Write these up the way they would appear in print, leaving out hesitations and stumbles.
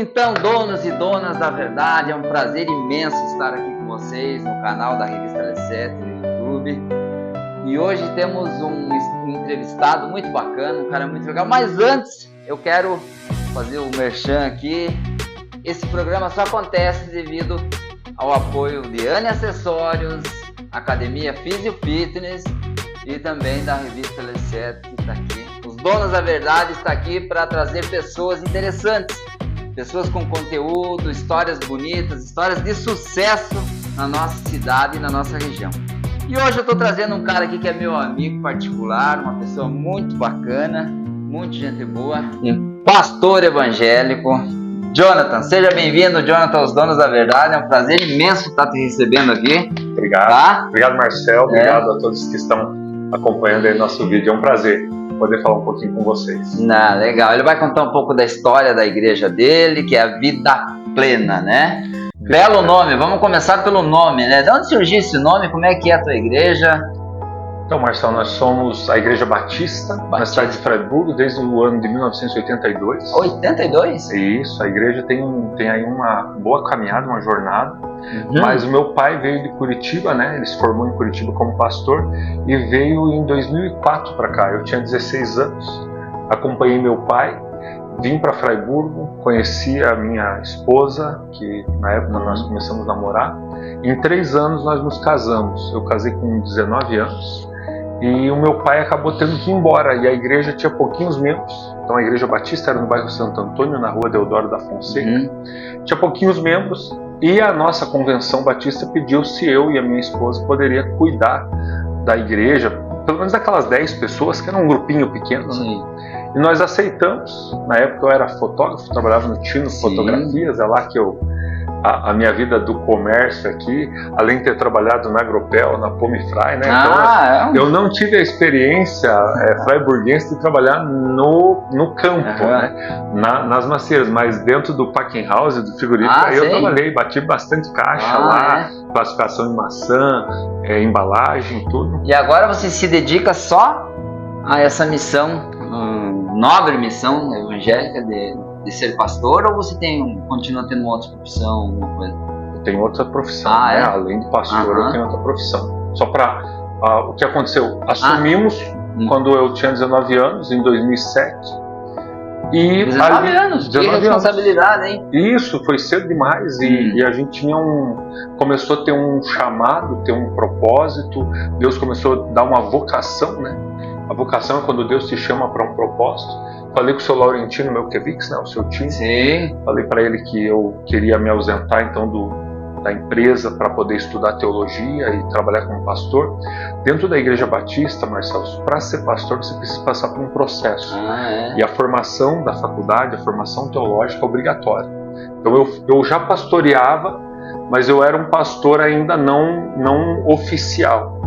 Então, donos e donas da verdade, é um prazer imenso estar aqui com vocês no canal da Revista L7 no YouTube. E hoje temos um entrevistado muito bacana, um cara muito legal. Mas antes, eu quero fazer o merchan aqui. Esse programa só acontece devido ao apoio de Anne Acessórios, Academia Physio Fitness e também da Revista L7 que está aqui. Os donos da verdade estão aqui para trazer pessoas interessantes. Pessoas com conteúdo, histórias bonitas, histórias de sucesso na nossa cidade e na nossa região. E hoje eu estou trazendo um cara aqui que é meu amigo particular, uma pessoa muito bacana, muito gente boa, um pastor evangélico. Jonathan, seja bem-vindo, Jonathan, aos Donos da Verdade. É um prazer imenso estar te recebendo aqui. Obrigado. Tá? Obrigado, Marcel. Obrigado a todos que estão acompanhando aí nosso vídeo. É um prazer poder falar um pouquinho com vocês. Legal. Ele vai contar um pouco da história da igreja dele, que é a Vida Plena, né? Belo nome. Vamos começar pelo nome, né? De onde surgiu esse nome? Como é que é a tua igreja? Então, Marcel, nós somos a Igreja Batista, na cidade de Freiburg, desde o ano de 1982. 82? Isso, a igreja tem aí uma boa caminhada, uma jornada. Mas o meu pai veio de Curitiba, né? Ele se formou em Curitiba como pastor e veio em 2004 para cá. Eu tinha 16 anos, acompanhei meu pai, vim para Freiburg, conheci a minha esposa, que na época nós começamos a namorar. Em 3 anos nós nos casamos. Eu casei com 19 anos. E o meu pai acabou tendo que ir embora, e a igreja tinha pouquinhos membros. Então a Igreja Batista era no bairro Santo Antônio, na rua Deodoro da Fonseca. Tinha pouquinhos membros, e a nossa convenção batista pediu se eu e a minha esposa poderia cuidar da igreja, pelo menos daquelas 10 pessoas, que era um grupinho pequeno, né? E nós aceitamos. Na época eu era fotógrafo, trabalhava no Tino Fotografias, é lá que a minha vida do comércio aqui, além de ter trabalhado na Agropel, na Pomifry, né? Então, eu não tive a experiência freiburguense de trabalhar no campo, né? Nas macieiras, mas dentro do packing house, do frigorífico, aí eu trabalhei, bati bastante caixa lá, classificação de maçã, embalagem, tudo. E agora você se dedica só a essa missão, nobre missão evangélica de ser pastor, ou você continua tendo uma outra profissão, alguma coisa? Eu tenho outra profissão, né? Além de pastor, eu tenho outra profissão. Só para o que aconteceu, assumimos quando eu tinha 19 anos, em 2007. E 19 anos, que responsabilidade, hein? Isso, foi cedo demais, e a gente começou a ter um chamado, ter um propósito. Deus começou a dar uma vocação, né? A vocação é quando Deus te chama para um propósito. Falei com o seu Laurentino Melkevix, né, o seu time. Falei para ele que eu queria me ausentar então da empresa para poder estudar teologia e trabalhar como pastor. Dentro da Igreja Batista, Marcelo, para ser pastor você precisa passar por um processo. E a formação da faculdade, a formação teológica é obrigatória. Então eu já pastoreava, mas eu era um pastor ainda não oficial.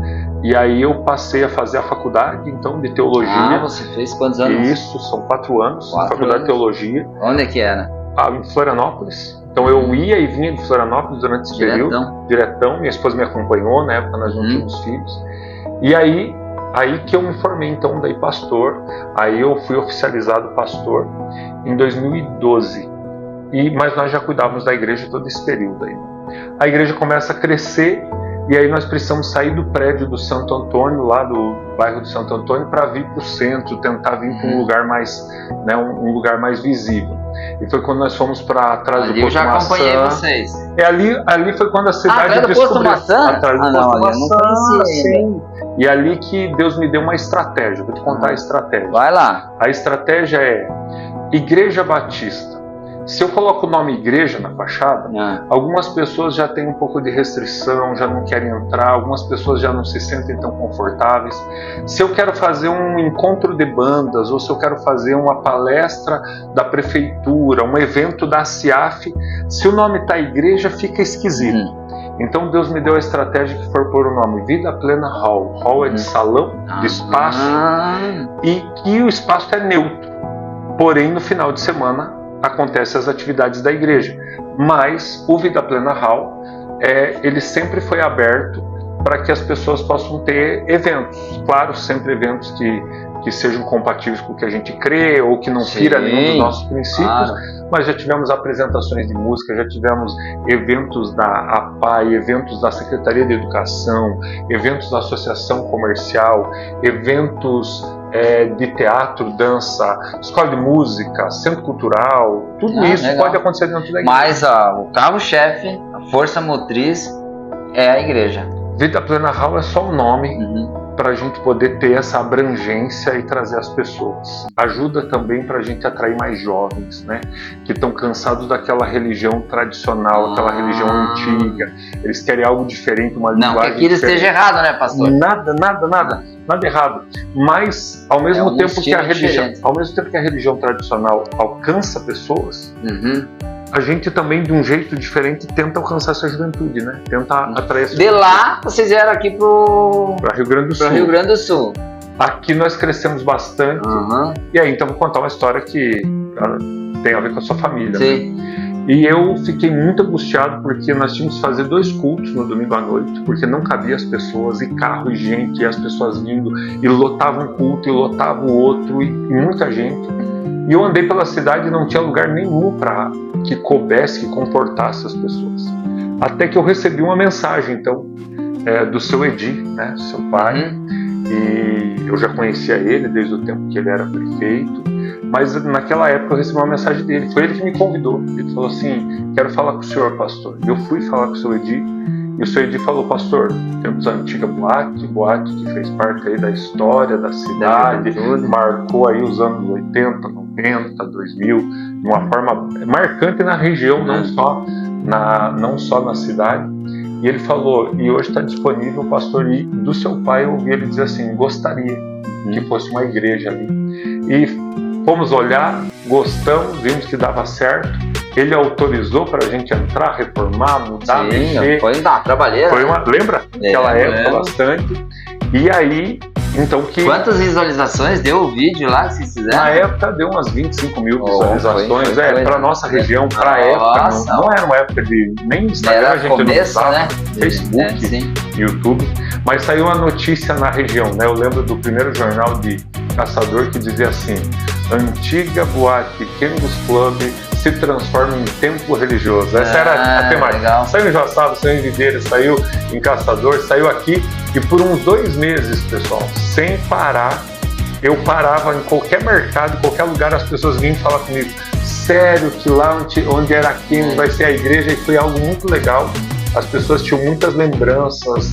E aí eu passei a fazer a faculdade, então, de teologia. Você fez quantos anos? Isso, são 4 anos, na faculdade de teologia. Onde é que era? Em Florianópolis. Então eu ia e vinha de Florianópolis durante esse período. Diretão. Minha esposa me acompanhou, na época nós não tínhamos filhos. E aí que eu me formei, então, daí pastor. Aí eu fui oficializado pastor em 2012. Mas nós já cuidávamos da igreja todo esse período aí. A igreja começa a crescer. E aí nós precisamos sair do prédio do Santo Antônio, lá do bairro do Santo Antônio, para vir para o centro, tentar vir para um lugar mais, né, um lugar mais visível. E foi quando nós fomos para trás do Posto Maçã. Eu já acompanhei vocês. Ali foi quando a cidade descobriu. Atrás do Posto Maçã? Sim. E ali que Deus me deu uma estratégia. Vou te contar a estratégia. Vai lá. A estratégia é Igreja Batista. Se eu coloco o nome igreja na fachada, algumas pessoas já têm um pouco de restrição, já não querem entrar, algumas pessoas já não se sentem tão confortáveis. Se eu quero fazer um encontro de bandas, ou se eu quero fazer uma palestra da prefeitura, um evento da CIAF, se o nome está igreja, fica esquisito. Então Deus me deu a estratégia que foi pôr o nome Vida Plena Hall. Hall é de salão, de espaço, e que o espaço é neutro. Porém, no final de semana, acontecem as atividades da igreja, mas o Vida Plena Hall, ele sempre foi aberto para que as pessoas possam ter eventos, claro, sempre eventos que sejam compatíveis com o que a gente crê ou que não fira nenhum dos nossos princípios, mas já tivemos apresentações de música, já tivemos eventos da APAI, eventos da Secretaria de Educação, eventos da Associação Comercial, eventos de teatro, dança, escola de música, centro cultural, tudo isso legal. Pode acontecer dentro da igreja. Mas o carro-chefe, a força motriz é a igreja. Vida Plena Hall é só um nome para a gente poder ter essa abrangência e trazer as pessoas. Ajuda também para a gente atrair mais jovens, né? Que estão cansados daquela religião tradicional, aquela religião antiga. Eles querem algo diferente, uma linguagem diferente. Não que aquilo esteja errado, né, pastor? Nada errado. Mas ao mesmo tempo que a religião tradicional alcança pessoas, a gente também, de um jeito diferente, tenta alcançar essa juventude, né? Tenta atrair essa juventude. De lá, vocês vieram aqui para Rio Grande do Sul. Rio Grande do Sul. Aqui nós crescemos bastante. E aí, então, vou contar uma história que tem a ver com a sua família. Sim. Né? E eu fiquei muito angustiado porque nós tínhamos que fazer 2 cultos no domingo à noite, porque não cabia as pessoas, e carro, e gente, e as pessoas vindo, e lotavam um culto, e lotavam o outro, e muita gente. E eu andei pela cidade e não tinha lugar nenhum para que coubesse, que comportasse as pessoas. Até que eu recebi uma mensagem, então, do seu Edi, né, seu pai, e eu já conhecia ele desde o tempo que ele era prefeito, mas naquela época eu recebi uma mensagem dele, foi ele que me convidou. Ele falou assim: quero falar com o senhor, pastor. Eu fui falar com o seu Edi, e o seu Edi falou: pastor, temos a antiga boate que fez parte aí da história da cidade, marcou aí os anos 80, 90, 2000, de uma forma marcante na região, não só na cidade. E ele falou: e hoje está disponível, pastor, e do seu pai eu ouvi ele dizer assim: gostaria que fosse uma igreja ali. E fomos olhar, gostamos, vimos que dava certo. Ele autorizou para a gente entrar, reformar, mudar, mexer. Foi uma trabalheira. Lembra? Naquela época, bastante. E aí, então que... Quantas visualizações deu o vídeo lá que vocês fizeram? Na época deu umas 25 mil visualizações. Para nossa região, para a época. Não era uma época de nem Instagram, a gente não usava, né? Facebook, YouTube. Mas saiu uma notícia na região, né? Eu lembro do primeiro jornal de caçador que dizia assim: antiga boate Kengos Club se transforma em templo religioso. Essa era a temática. Legal. Saiu em Joaçaba, saiu em Videira, saiu em Caçador, saiu aqui. E por uns 2 meses, pessoal, sem parar, eu parava em qualquer mercado, em qualquer lugar, as pessoas vinham falar comigo: sério que lá onde era Kengos vai ser a igreja? E foi algo muito legal. As pessoas tinham muitas lembranças,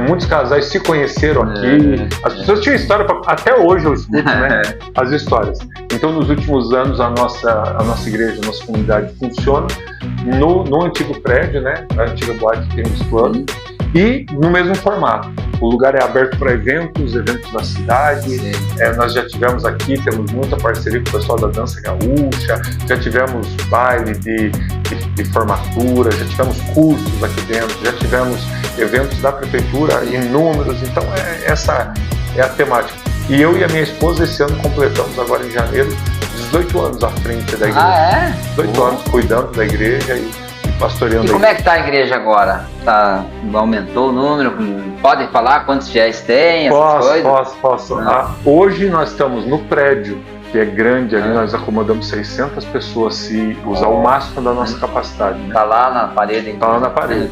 muitos casais se conheceram aqui, as pessoas tinham história, até hoje eu escuto, né, as histórias. Então, nos últimos anos, a nossa igreja, a nossa comunidade funciona no antigo prédio, né, a antiga boate que temos plano, e no mesmo formato. O lugar é aberto para eventos da cidade. Nós já tivemos aqui, temos muita parceria com o pessoal da dança gaúcha, já tivemos baile de formatura, já tivemos cursos aqui dentro, já tivemos eventos da prefeitura inúmeros. Então essa é a temática. E eu e a minha esposa esse ano completamos agora em janeiro 18 anos à frente da igreja. 18 anos cuidando da igreja e pastoreando. E como é que está a igreja agora? Aumentou o número? Pode falar quantos fiéis tem? Posso. Hoje nós estamos no prédio, que é grande ali, nós acomodamos 600 pessoas se usar o máximo da nossa capacidade. Né? Está lá na parede? Está lá na parede.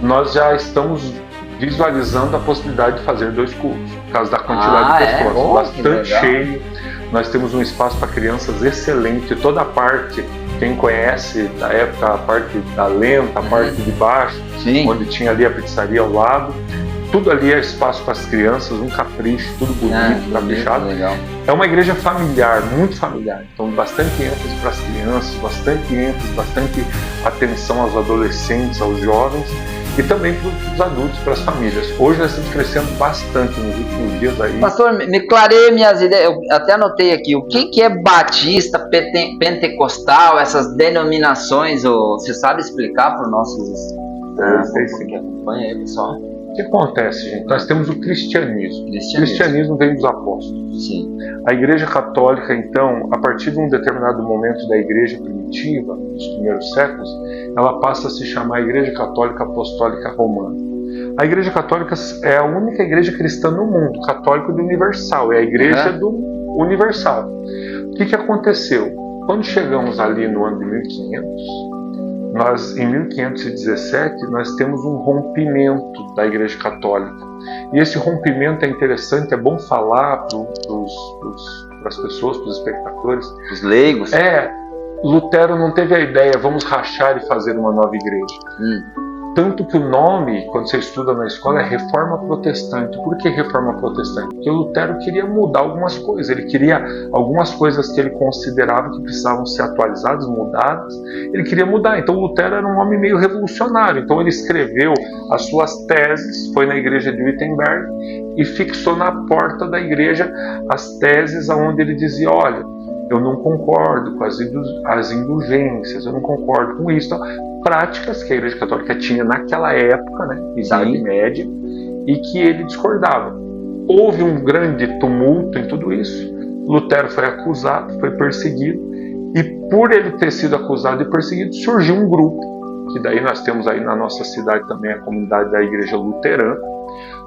Nós já estamos visualizando a possibilidade de fazer 2 cultos, por causa da quantidade de pessoas. Bastante cheio. Nós temos um espaço para crianças excelente, toda a parte. Quem conhece da época, a parte da lenta, a parte de baixo, onde tinha ali a pizzaria ao lado, tudo ali é espaço para as crianças, um capricho, tudo bonito, caprichado. É uma igreja familiar, muito familiar, então bastante ênfase para as crianças, bastante atenção aos adolescentes, aos jovens e também para os adultos, para as famílias. Hoje nós estamos crescendo bastante nos últimos dias aí. Pastor, me clareie minhas ideias, eu até anotei aqui, o que é batista, pentecostal, essas denominações, você sabe explicar para os nossos que acompanham aí, pessoal? O que acontece, gente? Nós temos o cristianismo. O cristianismo vem dos apóstolos. Sim. A igreja católica, então, a partir de um determinado momento da igreja primitiva, nos primeiros séculos, ela passa a se chamar Igreja Católica Apostólica Romana. A igreja católica é a única igreja cristã no mundo, católico de universal, é a igreja do universal. O que aconteceu? Quando chegamos ali no ano de 1500, em 1517, nós temos um rompimento da Igreja Católica. E esse rompimento é interessante, é bom falar para as pessoas, para os espectadores. Os leigos. Lutero não teve a ideia, vamos rachar e fazer uma nova igreja. Tanto que o nome, quando você estuda na escola, é Reforma Protestante. Por que Reforma Protestante? Porque o Lutero queria mudar algumas coisas. Ele queria algumas coisas que ele considerava que precisavam ser atualizadas, mudadas. Ele queria mudar. Então o Lutero era um homem meio revolucionário. Então ele escreveu as suas teses, foi na igreja de Wittenberg e fixou na porta da igreja as teses onde ele dizia, olha, eu não concordo com as indulgências, eu não concordo com isso. Então, práticas que a Igreja Católica tinha naquela época, né, Idade Média, e que ele discordava. Houve um grande tumulto em tudo isso. Lutero foi acusado, foi perseguido, e por ele ter sido acusado e perseguido, surgiu um grupo, que daí nós temos aí na nossa cidade também a comunidade da Igreja Luterana.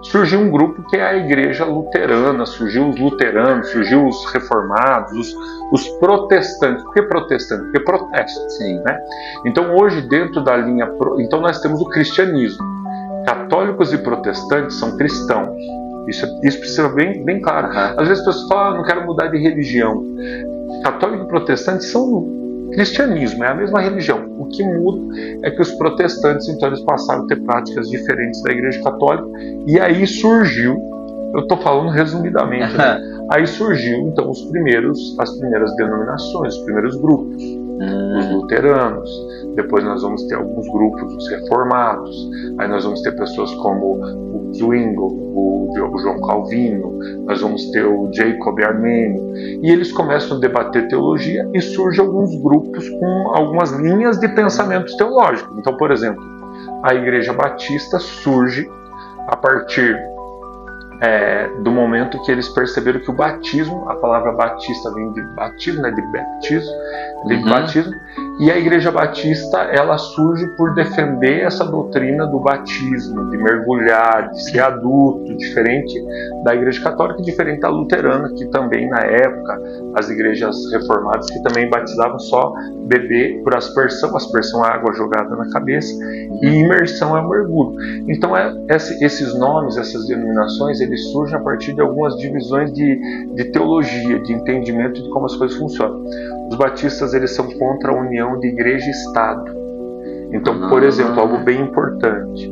Surgiu um grupo que é a Igreja Luterana, surgiu os luteranos, surgiu os reformados, os protestantes. Por que protestante? Porque protesto. Sim. Né? Então hoje dentro da linha... Então nós temos o cristianismo. Católicos e protestantes são cristãos. Isso precisa bem claro. Às vezes as pessoas falam, não quero mudar de religião. Católicos e protestantes são cristianismo, é a mesma religião. O que muda é que os protestantes, então, eles passaram a ter práticas diferentes da Igreja Católica, e aí surgiu, eu estou falando resumidamente, né? Aí surgiu, então, as primeiras denominações, os primeiros grupos, os luteranos. Depois nós vamos ter alguns grupos, os reformados. Aí nós vamos ter pessoas como o Zwingli, o João Calvino, nós vamos ter o Jacob Armênio. E eles começam a debater teologia e surgem alguns grupos com algumas linhas de pensamento teológico. Então, por exemplo, a Igreja Batista surge a partir do momento que eles perceberam que o batismo, a palavra batista vem de batismo, né, de baptismo, de batismo, e a Igreja Batista, ela surge por defender essa doutrina do batismo, de mergulhar, de ser adulto, diferente da Igreja Católica, diferente da luterana, que também na época, as igrejas reformadas que também batizavam só bebê por aspersão é água jogada na cabeça, e imersão é o mergulho. Então esses nomes, essas denominações, eles surgem a partir de algumas divisões de teologia, de entendimento de como as coisas funcionam. Os batistas, eles são contra a união de igreja e Estado. Então, por exemplo, algo bem importante,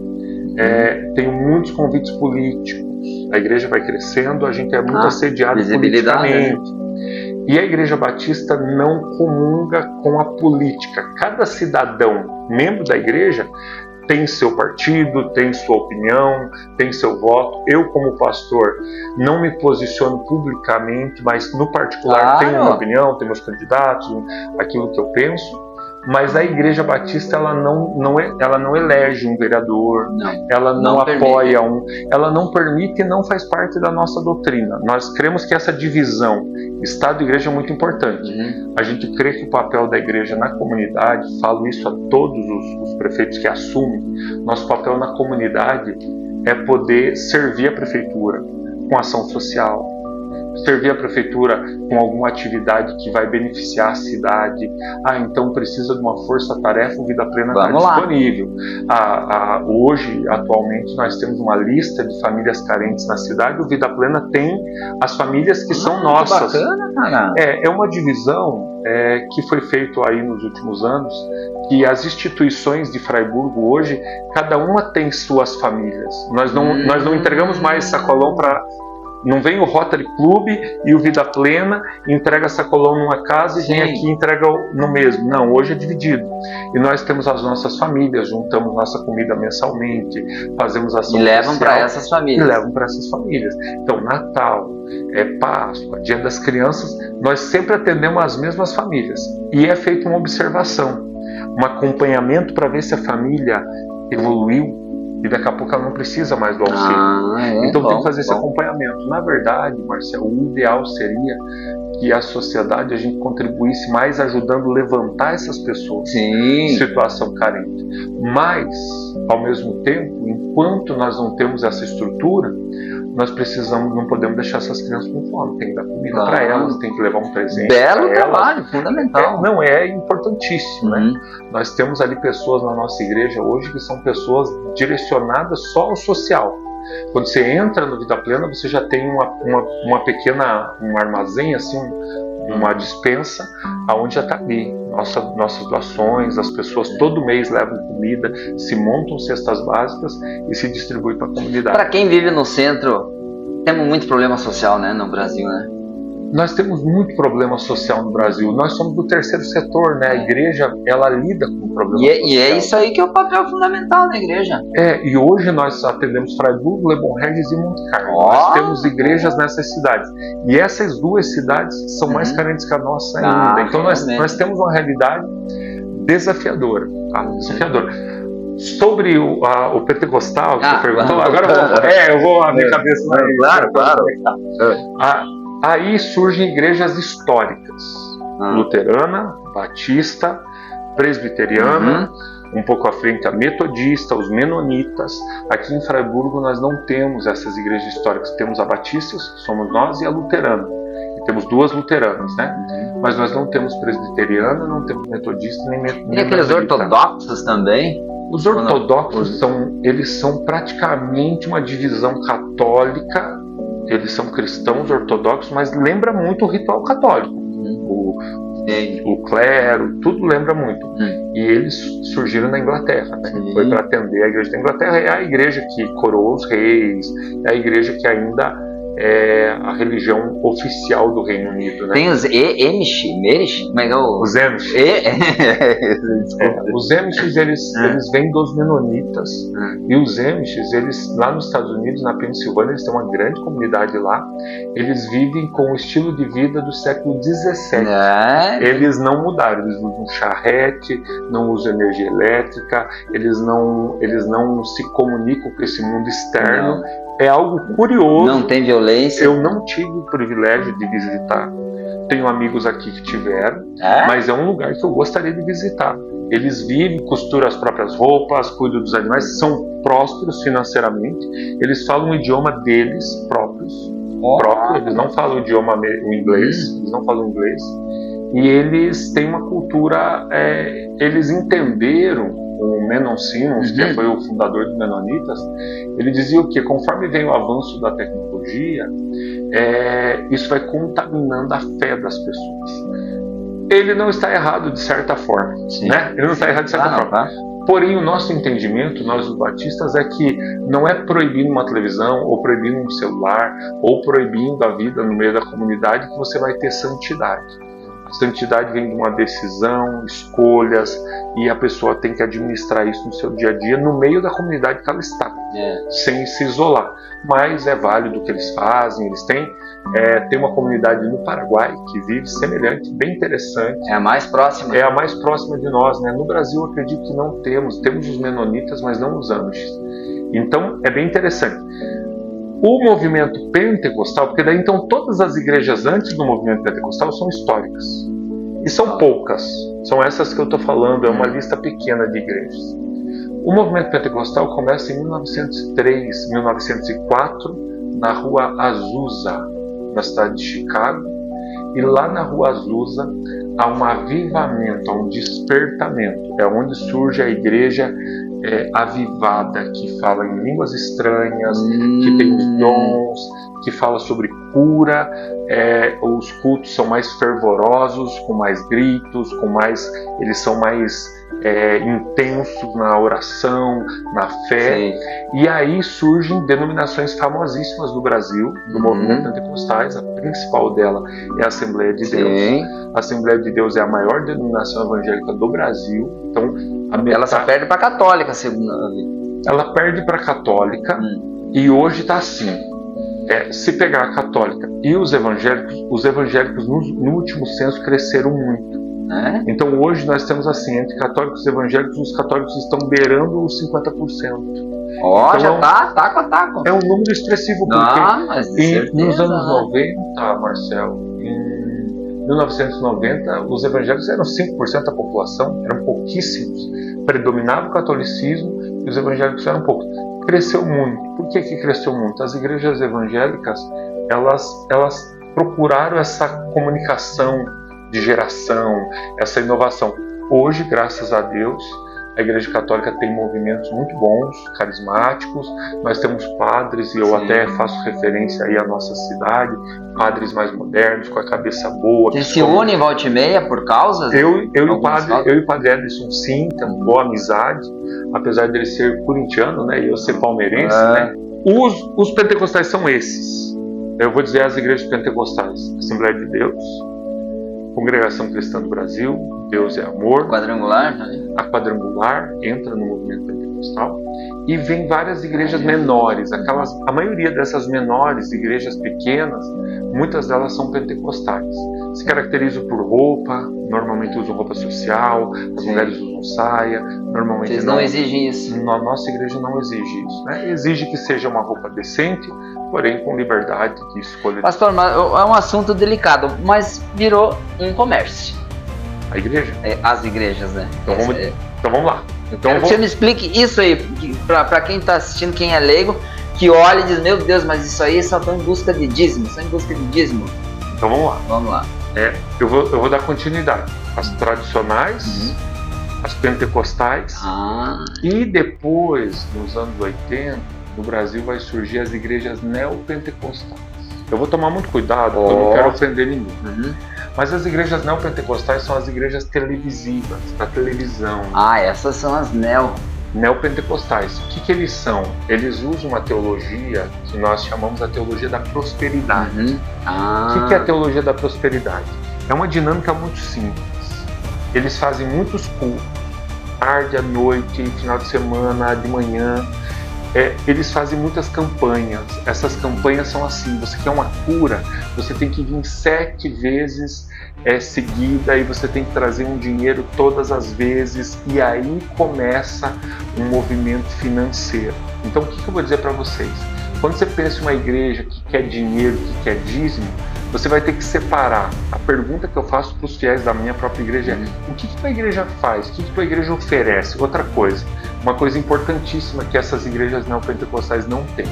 tem muitos convites políticos, a igreja vai crescendo, a gente é muito assediado politicamente. E a Igreja Batista não comunga com a política. Cada cidadão, membro da igreja, tem seu partido, tem sua opinião, tem seu voto. Eu, como pastor, não me posiciono publicamente, mas no particular tenho uma opinião, tenho meus candidatos, aquilo que eu penso. Mas a Igreja Batista, ela não elege um vereador, ela não apoia ela não permite e não faz parte da nossa doutrina. Nós cremos que essa divisão Estado e Igreja é muito importante. A gente crê que o papel da Igreja na comunidade, falo isso a todos os prefeitos que assumem, nosso papel na comunidade é poder servir a prefeitura com ação social, servir a prefeitura com alguma atividade que vai beneficiar a cidade. Então precisa de uma força-tarefa, o Vida Plena está disponível. Hoje, atualmente, nós temos uma lista de famílias carentes na cidade. O Vida Plena tem as famílias que são nossas. Que bacana, cara. É uma divisão que foi feita aí nos últimos anos, que as instituições de Fraiburgo hoje, cada uma tem suas famílias. Nós não entregamos mais sacolão para... Não vem o Rotary Club e o Vida Plena, entrega sacolão numa casa e vem aqui e entrega no mesmo. Não, hoje é dividido. E nós temos as nossas famílias, juntamos nossa comida mensalmente, fazemos ação social. E levam para essas famílias. E levam para essas famílias. Então, Natal, Páscoa, Dia das Crianças, nós sempre atendemos as mesmas famílias. E é feita uma observação, um acompanhamento para ver se a família evoluiu, e daqui a pouco ela não precisa mais do auxílio. Então tem que fazer esse acompanhamento. Na verdade, Marcelo, o ideal seria que a sociedade, a gente contribuísse mais ajudando a levantar essas pessoas em situação carente. Mas, ao mesmo tempo, enquanto nós não temos essa estrutura, nós precisamos, não podemos deixar essas crianças com fome, tem que dar comida para elas, tem que levar um presente. Belo trabalho, fundamental. É importantíssimo, né? Nós temos ali pessoas na nossa igreja hoje que são pessoas direcionadas só ao social. Quando você entra no Vida Plena, você já tem uma pequena, um armazém, assim, uma dispensa, aonde já está ali nossas doações, as pessoas todo mês levam comida, se montam cestas básicas e se distribuem para a comunidade. Para quem vive no centro, temos muito problema social, né, no Brasil, né? Nós temos muito problema social no Brasil. Nós somos do terceiro setor, né? A igreja, ela lida com o problema social. E é isso aí que é o papel fundamental da igreja. E hoje nós atendemos Freiburg, Lebon Regis e Monte Carlo. Nós temos igrejas nessas cidades. E essas duas cidades são mais carentes que a nossa ainda. Então nós temos uma realidade desafiadora. Tá? Desafiadora. Sobre o pentecostal que você perguntou, agora eu vou abrir a cabeça. Claro. Aí surgem igrejas históricas, luterana, batista, presbiteriana, um pouco à frente a metodista, os menonitas. Aqui em Freiburgo nós não temos essas igrejas históricas, temos a batista, que somos nós, e a luterana. E temos duas luteranas, né? Mas nós não temos presbiteriana, não temos metodista, nem E aqueles ortodoxos também? Os ortodoxos são praticamente uma divisão católica. Eles são cristãos ortodoxos, mas lembra muito o ritual católico. O clero, tudo lembra muito. E eles surgiram na Inglaterra, né? Foi para atender a igreja da Inglaterra. É a igreja que coroou os reis, é a igreja que ainda é a religião oficial do Reino Unido, né? Tem os Amish, como é que é o... Os Amish. Os Amish, eles vêm dos menonitas. E os Amish, eles lá nos Estados Unidos, na Pensilvânia, eles têm uma grande comunidade lá. Eles vivem com o estilo de vida do século XVII. Eles não mudaram, eles usam charrete, não usam energia elétrica, eles não se comunicam com esse mundo externo. É algo curioso. Não tem violência. Eu não tive o privilégio de visitar. Tenho amigos aqui que tiveram, mas é um lugar que eu gostaria de visitar. Eles vivem, costuram as próprias roupas, cuidam dos animais, são prósperos financeiramente. Eles falam o idioma deles próprios. Eles não falam o inglês. Eles não falam inglês. E eles têm uma cultura. Eles entenderam. O Menon Simons, que foi o fundador dos Menonitas, ele dizia que conforme vem o avanço da tecnologia, isso vai contaminando a fé das pessoas. Ele não está errado de certa forma, né? Ele não está errado de certa forma. Porém, o nosso entendimento, nós os batistas, é que não é proibindo uma televisão, ou proibindo um celular, ou proibindo a vida no meio da comunidade que você vai ter santidade. A santidade vem de uma decisão, escolhas, e a pessoa tem que administrar isso no seu dia a dia, no meio da comunidade que ela está, sem se isolar. Mas é válido o que eles fazem. Eles têm uma comunidade no Paraguai que vive semelhante, bem interessante. É a mais próxima. É a mais próxima de nós, né? No Brasil, eu acredito que não temos. Temos os menonitas, mas não os Amish. Então, é bem interessante. O movimento pentecostal, porque daí então todas as igrejas antes do movimento pentecostal são históricas. E são poucas. São essas que eu estou falando, é uma lista pequena de igrejas. O movimento pentecostal começa em 1903, 1904, na Rua Azusa, na cidade de Chicago. E lá na Rua Azusa há um avivamento, há um despertamento. É onde surge a igreja avivada, que fala em línguas estranhas, que tem os dons, que fala sobre cura. Os cultos são mais fervorosos, com mais gritos, eles são mais intensos na oração, na fé. E aí surgem denominações famosíssimas do Brasil, do movimento pentecostais. A principal dela é a Assembleia de Deus. A Assembleia de Deus é a maior denominação evangélica do Brasil. Então, ela só perde para a católica, segundo a vida. Ela perde para a católica. E hoje está assim. Se pegar a católica e os evangélicos no último censo cresceram muito. Então hoje nós temos assim, entre católicos e evangélicos, os católicos estão beirando os 50%. Então, já tá com taco. É um número expressivo, porque nos anos 90, Marcelo, em 1990, os evangélicos eram 5% da população, eram pouquíssimos. Predominava o catolicismo e os evangélicos eram poucos. cresceu muito. Por que cresceu muito? As igrejas evangélicas, elas procuraram essa comunicação de geração, essa inovação. Hoje, graças a Deus, a Igreja Católica tem movimentos muito bons, carismáticos. Nós temos padres, e eu até faço referência aí à nossa cidade, padres mais modernos, com a cabeça boa. Você se une em volta e meia por causa? Eu e o padre Edson, sim, temos boa amizade, apesar dele ser corintiano, né, e eu ser palmeirense, né. Os pentecostais são esses. Eu vou dizer as igrejas pentecostais: Assembleia de Deus, Congregação Cristã do Brasil, Deus é Amor. Quadrangular também. A Quadrangular entra no movimento pentecostal. E vem várias igrejas menores. A maioria dessas menores igrejas pequenas, muitas delas são pentecostais. Se caracterizam por roupa, normalmente usam roupa social, as mulheres usam saia, normalmente Vocês não exigem isso? A nossa igreja não exige isso, né? Exige que seja uma roupa decente, porém com liberdade de escolha. Pastor, é um assunto delicado, mas virou um comércio. A igreja? As igrejas, né? Então vamos lá. Quero que você me explique isso aí, para quem está assistindo, quem é leigo, que olha e diz: meu Deus, mas isso aí só estão em busca de dízimo, só em busca de dízimo. Então vamos lá. Vamos lá. Eu vou dar continuidade. As tradicionais, as pentecostais, e depois, nos anos 80, no Brasil vai surgir as igrejas neopentecostais. Eu vou tomar muito cuidado, porque eu não quero ofender ninguém. Mas as igrejas neopentecostais são as igrejas televisivas, da televisão. Essas são as neopentecostais. O que eles são? Eles usam uma teologia que nós chamamos a teologia da prosperidade. O que é a teologia da prosperidade? É uma dinâmica muito simples. Eles fazem muitos cultos, tarde, à noite, final de semana, de manhã. Eles fazem muitas campanhas. Essas campanhas são assim: você quer uma cura, você tem que vir 7 vezes seguida, e você tem que trazer um dinheiro todas as vezes, e aí começa um movimento financeiro. Então o que eu vou dizer para vocês? Quando você pensa em uma igreja que quer dinheiro, que quer dízimo, você vai ter que separar. A pergunta que eu faço para os fiéis da minha própria igreja é: o que a igreja faz? O que a igreja oferece? Outra coisa, uma coisa importantíssima que essas igrejas neopentecostais não têm: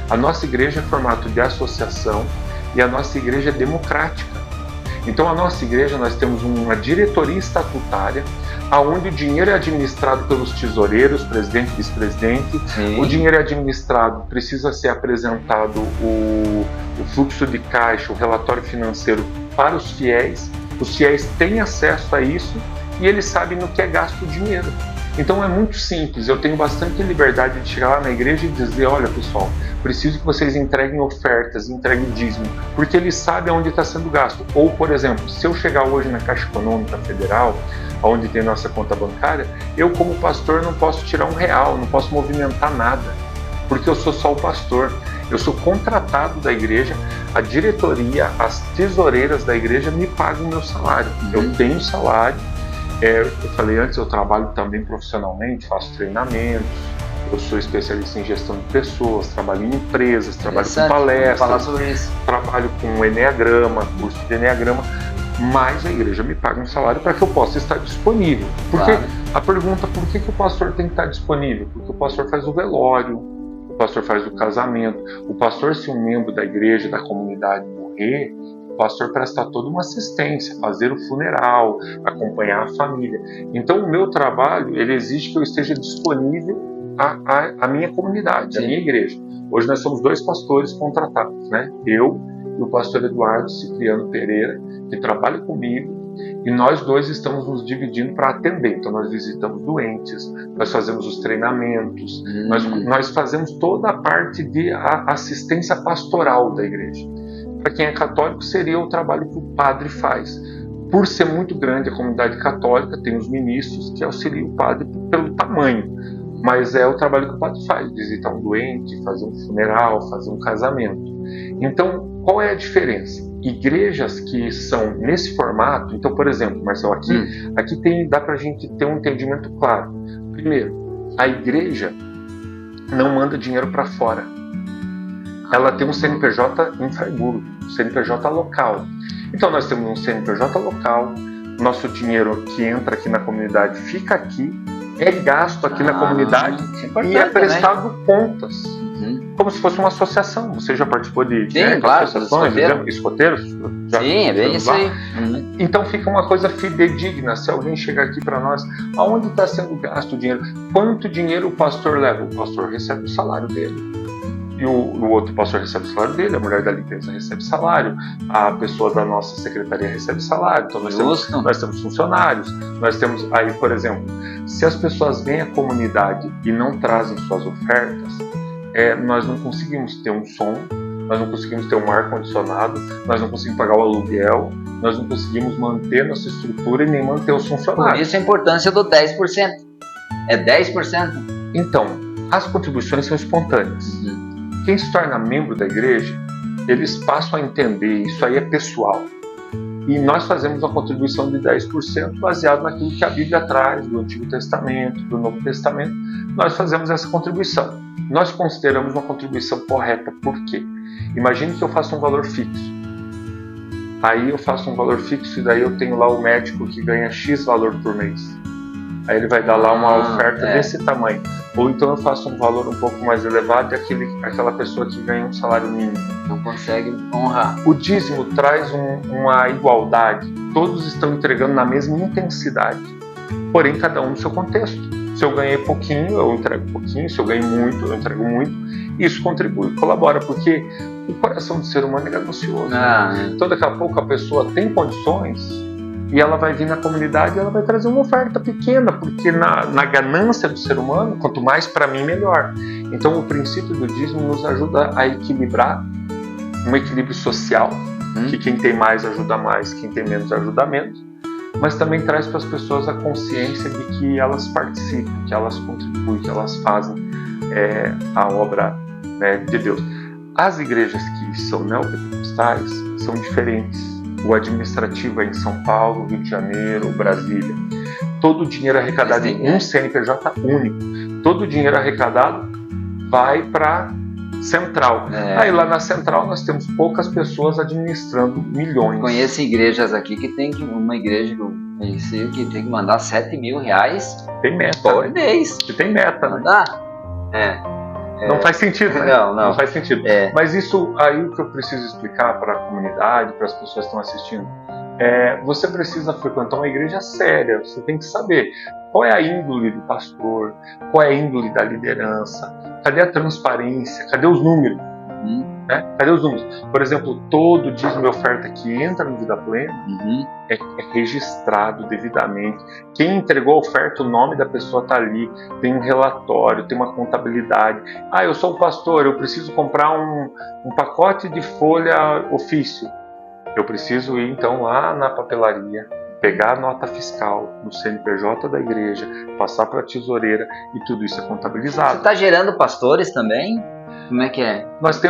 a nossa igreja é formato de associação, e a nossa igreja é democrática. Então a nossa igreja, nós temos uma diretoria estatutária, onde o dinheiro é administrado pelos tesoureiros, presidente e vice-presidente. O dinheiro é administrado, precisa ser apresentado o fluxo de caixa, o relatório financeiro para os fiéis. Os fiéis têm acesso a isso e eles sabem no que é gasto o dinheiro. Então é muito simples, eu tenho bastante liberdade de chegar lá na igreja e dizer: olha pessoal, preciso que vocês entreguem ofertas, entreguem dízimo, porque eles sabem onde está sendo gasto. Ou, por exemplo, se eu chegar hoje na Caixa Econômica Federal, onde tem nossa conta bancária, eu como pastor não posso tirar R$1, não posso movimentar nada, porque eu sou só o pastor. Eu sou contratado da igreja, a diretoria, as tesoureiras da igreja me pagam o meu salário. Eu tenho salário. Eu falei antes, eu trabalho também profissionalmente, faço treinamentos, eu sou especialista em gestão de pessoas, trabalho em empresas, trabalho com palestras, trabalho com Enneagrama, curso de Enneagrama, mas a igreja me paga um salário para que eu possa estar disponível. Porque a pergunta: por que o pastor tem que estar disponível? Porque o pastor faz o velório, o pastor faz o casamento, o pastor, se um membro da igreja, da comunidade morrer, o pastor presta toda uma assistência, fazer o funeral, acompanhar a família. Então o meu trabalho, ele exige que eu esteja disponível à minha comunidade, à minha igreja. Hoje nós somos 2 pastores contratados, né? Eu e o pastor Eduardo Cipriano Pereira, que trabalha comigo, e nós 2 estamos nos dividindo para atender. Então nós visitamos doentes, nós fazemos os treinamentos, nós fazemos toda a parte de assistência pastoral da igreja. Para quem é católico, seria o trabalho que o padre faz. Por ser muito grande a comunidade católica, tem os ministros que auxiliam o padre pelo tamanho, mas é o trabalho que o padre faz: visitar um doente, fazer um funeral, fazer um casamento. Então, qual é a diferença? Igrejas que são nesse formato, então, por exemplo, Marcelo, aqui dá para a gente ter um entendimento claro. Primeiro, a igreja não manda dinheiro para fora. Ela tem um CNPJ em Friburgo, um CNPJ local. Então nós temos um CNPJ local, nosso dinheiro que entra aqui na comunidade fica aqui, é gasto aqui na comunidade e é prestado contas. Como se fosse uma associação. Você já participou de associações, escoteiros? Sim, é bem isso aí. Então fica uma coisa fidedigna. Se alguém chegar aqui para nós, aonde está sendo gasto o dinheiro? Quanto dinheiro o pastor leva? O pastor recebe o salário dele. E o outro pastor recebe o salário dele, a mulher da limpeza recebe salário, a pessoa da nossa secretaria recebe salário. Então nós temos funcionários, nós temos aí, por exemplo, se as pessoas vêm à comunidade e não trazem suas ofertas, nós não conseguimos ter um som, nós não conseguimos ter um ar-condicionado, nós não conseguimos pagar o aluguel, nós não conseguimos manter nossa estrutura e nem manter os funcionários. Por isso a importância do 10%. É 10%? Então, as contribuições são espontâneas. Quem se torna membro da igreja, eles passam a entender, isso aí é pessoal. E nós fazemos uma contribuição de 10% baseado naquilo que a Bíblia traz, do Antigo Testamento, do Novo Testamento. Nós fazemos essa contribuição. Nós consideramos uma contribuição correta. Por quê? Imagine que eu faço um valor fixo. Aí eu faço um valor fixo e daí eu tenho lá o médico que ganha X valor por mês. Aí ele vai dar lá uma oferta desse tamanho. Ou então eu faço um valor um pouco mais elevado e aquela pessoa que ganha um salário mínimo não consegue honrar. O dízimo traz uma igualdade. Todos estão entregando na mesma intensidade, porém cada um no seu contexto. Se eu ganhei pouquinho, eu entrego pouquinho. Se eu ganhei muito, eu entrego muito. Isso contribui, colabora, porque o coração do ser humano é ganancioso. Então daqui a pouco a pessoa tem condições e ela vai vir na comunidade e ela vai trazer uma oferta pequena, porque na ganância do ser humano, quanto mais para mim, melhor. Então o princípio do dízimo nos ajuda a equilibrar, um equilíbrio social, que quem tem mais ajuda mais, quem tem menos ajuda menos, mas também traz para as pessoas a consciência de que elas participam, que elas contribuem, que elas fazem a obra de Deus. As igrejas que são neopentecostais são diferentes. O administrativo é em São Paulo, Rio de Janeiro, Brasília. Todo o dinheiro arrecadado em um CNPJ único. Todo o dinheiro arrecadado vai para Central. Aí lá na Central nós temos poucas pessoas administrando milhões. Conheço igrejas aqui que tem uma igreja que eu conheci que tem que mandar R$7.000 tem meta, por mês. Você tem meta, né? Não faz sentido, né? Não faz sentido. Mas isso aí que eu preciso explicar para a comunidade, para as pessoas que estão assistindo. Você precisa frequentar uma igreja séria. Você tem que saber qual é a índole do pastor, qual é a índole da liderança, cadê a transparência, cadê os números? Cadê os números? Por exemplo, todo dízimo e oferta que entra no Vida Plena é registrado devidamente. Quem entregou a oferta, o nome da pessoa está ali, tem um relatório, tem uma contabilidade. Eu sou o pastor, eu preciso comprar um pacote de folha ofício. Eu preciso ir então lá na papelaria, pegar a nota fiscal no CNPJ da igreja, passar para a tesoureira e tudo isso é contabilizado. Você está gerando pastores também? Como é que é? Nós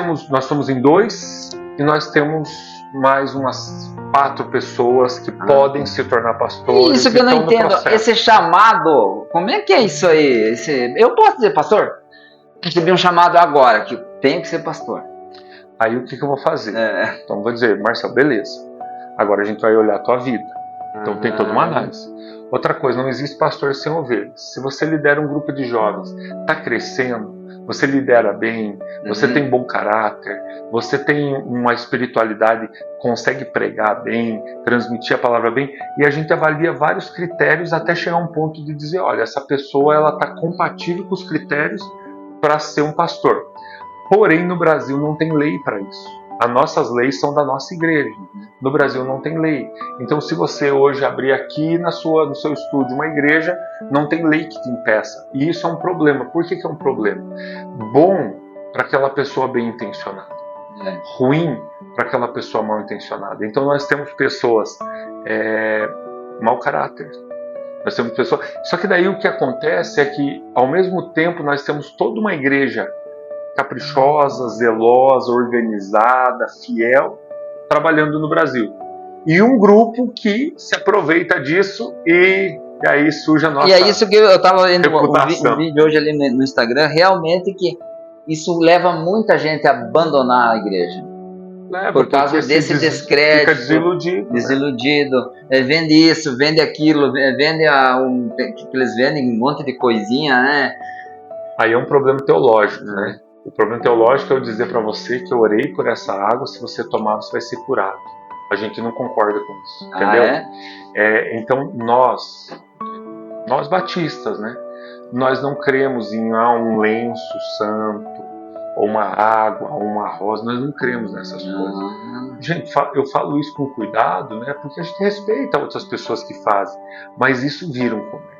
somos em 2 e nós temos mais umas 4 pessoas que podem se tornar pastores. Isso que eu não entendo, esse chamado, como é que é isso aí? Eu posso dizer, pastor? Recebi um chamado agora, que eu tenho que ser pastor. Aí o que eu vou fazer? Então eu vou dizer, Marcelo, beleza, agora a gente vai olhar a tua vida. Então tem toda uma análise. Outra coisa, não existe pastor sem ovelhas. Se você lidera um grupo de jovens, está crescendo, você lidera bem, você tem bom caráter, você tem uma espiritualidade, consegue pregar bem, transmitir a palavra bem, e a gente avalia vários critérios até chegar a um ponto de dizer, olha, essa pessoa ela está compatível com os critérios para ser um pastor. Porém, no Brasil não tem lei para isso. As nossas leis são da nossa igreja. No Brasil não tem lei. Então, se você hoje abrir aqui no seu estúdio uma igreja, não tem lei que te impeça. E isso é um problema. Por que é um problema? Bom para aquela pessoa bem intencionada. Ruim para aquela pessoa mal intencionada. Então, nós temos pessoas mau caráter. Nós temos pessoas... Só que daí o que acontece é que, ao mesmo tempo, nós temos toda uma igreja caprichosa, zelosa, organizada, fiel, trabalhando no Brasil. E um grupo que se aproveita disso e aí surge a nossa reputação. E é isso que eu estava vendo um vídeo hoje ali no Instagram, realmente que isso leva muita gente a abandonar a igreja. por causa desse descrédito. Fica desiludido. Vende isso, vende aquilo, vende eles vendem um monte de coisinha, né? Aí é um problema teológico, né? O problema teológico é eu dizer para você que eu orei por essa água, se você tomar você vai ser curado. A gente não concorda com isso, entendeu? Então nós batistas, né? Nós não cremos em um lenço santo, ou uma água, ou uma rosa, nós não cremos nessas coisas. Gente, eu falo isso com cuidado, né? Porque a gente respeita outras pessoas que fazem, mas isso vira um comércio.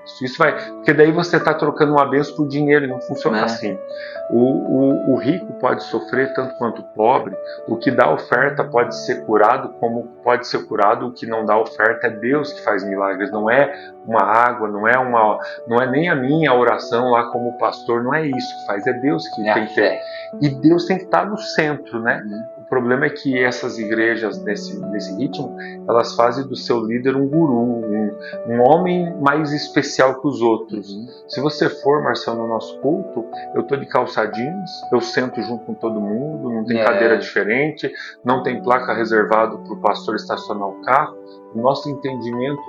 Porque daí você está trocando uma bênção por dinheiro e não funciona assim. O rico pode sofrer tanto quanto o pobre, o que dá oferta pode ser curado, como pode ser curado o que não dá oferta. É Deus que faz milagres, não é uma água, não é nem a minha oração lá como pastor, não é isso que faz, é Deus que tem que ter. E Deus tem que estar no centro, né? O problema é que essas igrejas nesse ritmo, elas fazem do seu líder um guru, um homem mais especial que os outros. Se você for, Marcelo, no nosso culto, eu tô de calça jeans, eu sento junto com todo mundo, não tem cadeira diferente, não tem placa reservada para o pastor estacionar o carro. O nosso entendimento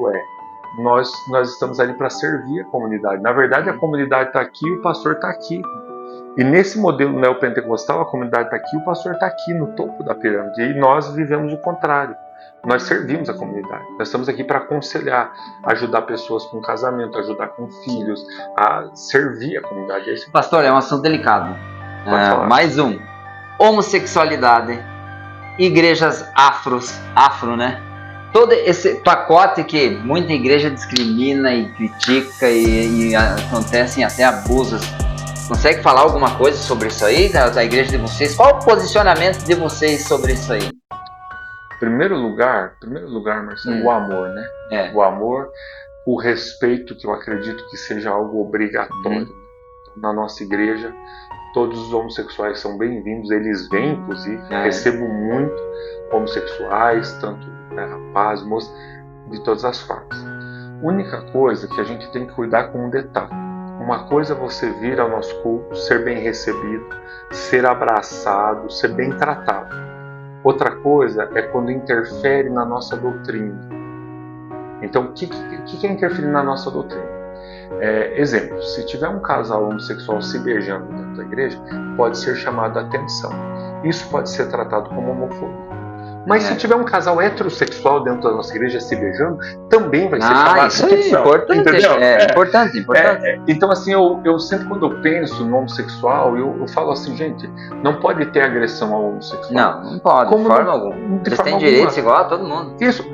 nós estamos ali para servir a comunidade. Na verdade, a comunidade está aqui e o pastor está aqui. E nesse modelo neopentecostal, a comunidade está aqui, o pastor está aqui no topo da pirâmide. E nós vivemos o contrário. Nós servimos a comunidade. Nós estamos aqui para aconselhar, ajudar pessoas com casamento, ajudar com filhos, a servir a comunidade. Pastor, é um assunto delicado. Mais um. Homossexualidade, igrejas afro, né? Todo esse pacote que muita igreja discrimina e critica e acontecem até abusos. Consegue falar alguma coisa sobre isso aí, da igreja de vocês? Qual o posicionamento de vocês sobre isso aí? Primeiro lugar, Marcelo, o amor, né? O amor, o respeito, que eu acredito que seja algo obrigatório. Na nossa igreja, todos os homossexuais são bem-vindos, eles vêm, inclusive, recebo muito homossexuais, tanto rapazes, moças, de todas as formas. Única coisa que a gente tem que cuidar com um detalhe. Uma coisa é você vir ao nosso culto, ser bem recebido, ser abraçado, ser bem tratado. Outra coisa é quando interfere na nossa doutrina. Então, o que é interferir na nossa doutrina? Exemplo, se tiver um casal homossexual se beijando dentro da igreja, pode ser chamado a atenção. Isso pode ser tratado como homofobia. Mas se tiver um casal heterossexual dentro da nossa igreja se beijando, também vai ser chamado isso de atenção. Importante, entendeu? Importante. Então, assim, eu sempre quando eu penso no homossexual, eu falo assim, gente, não pode ter agressão ao homossexual. Não pode, de forma alguma. Eles têm direitos igual a todo mundo. Isso,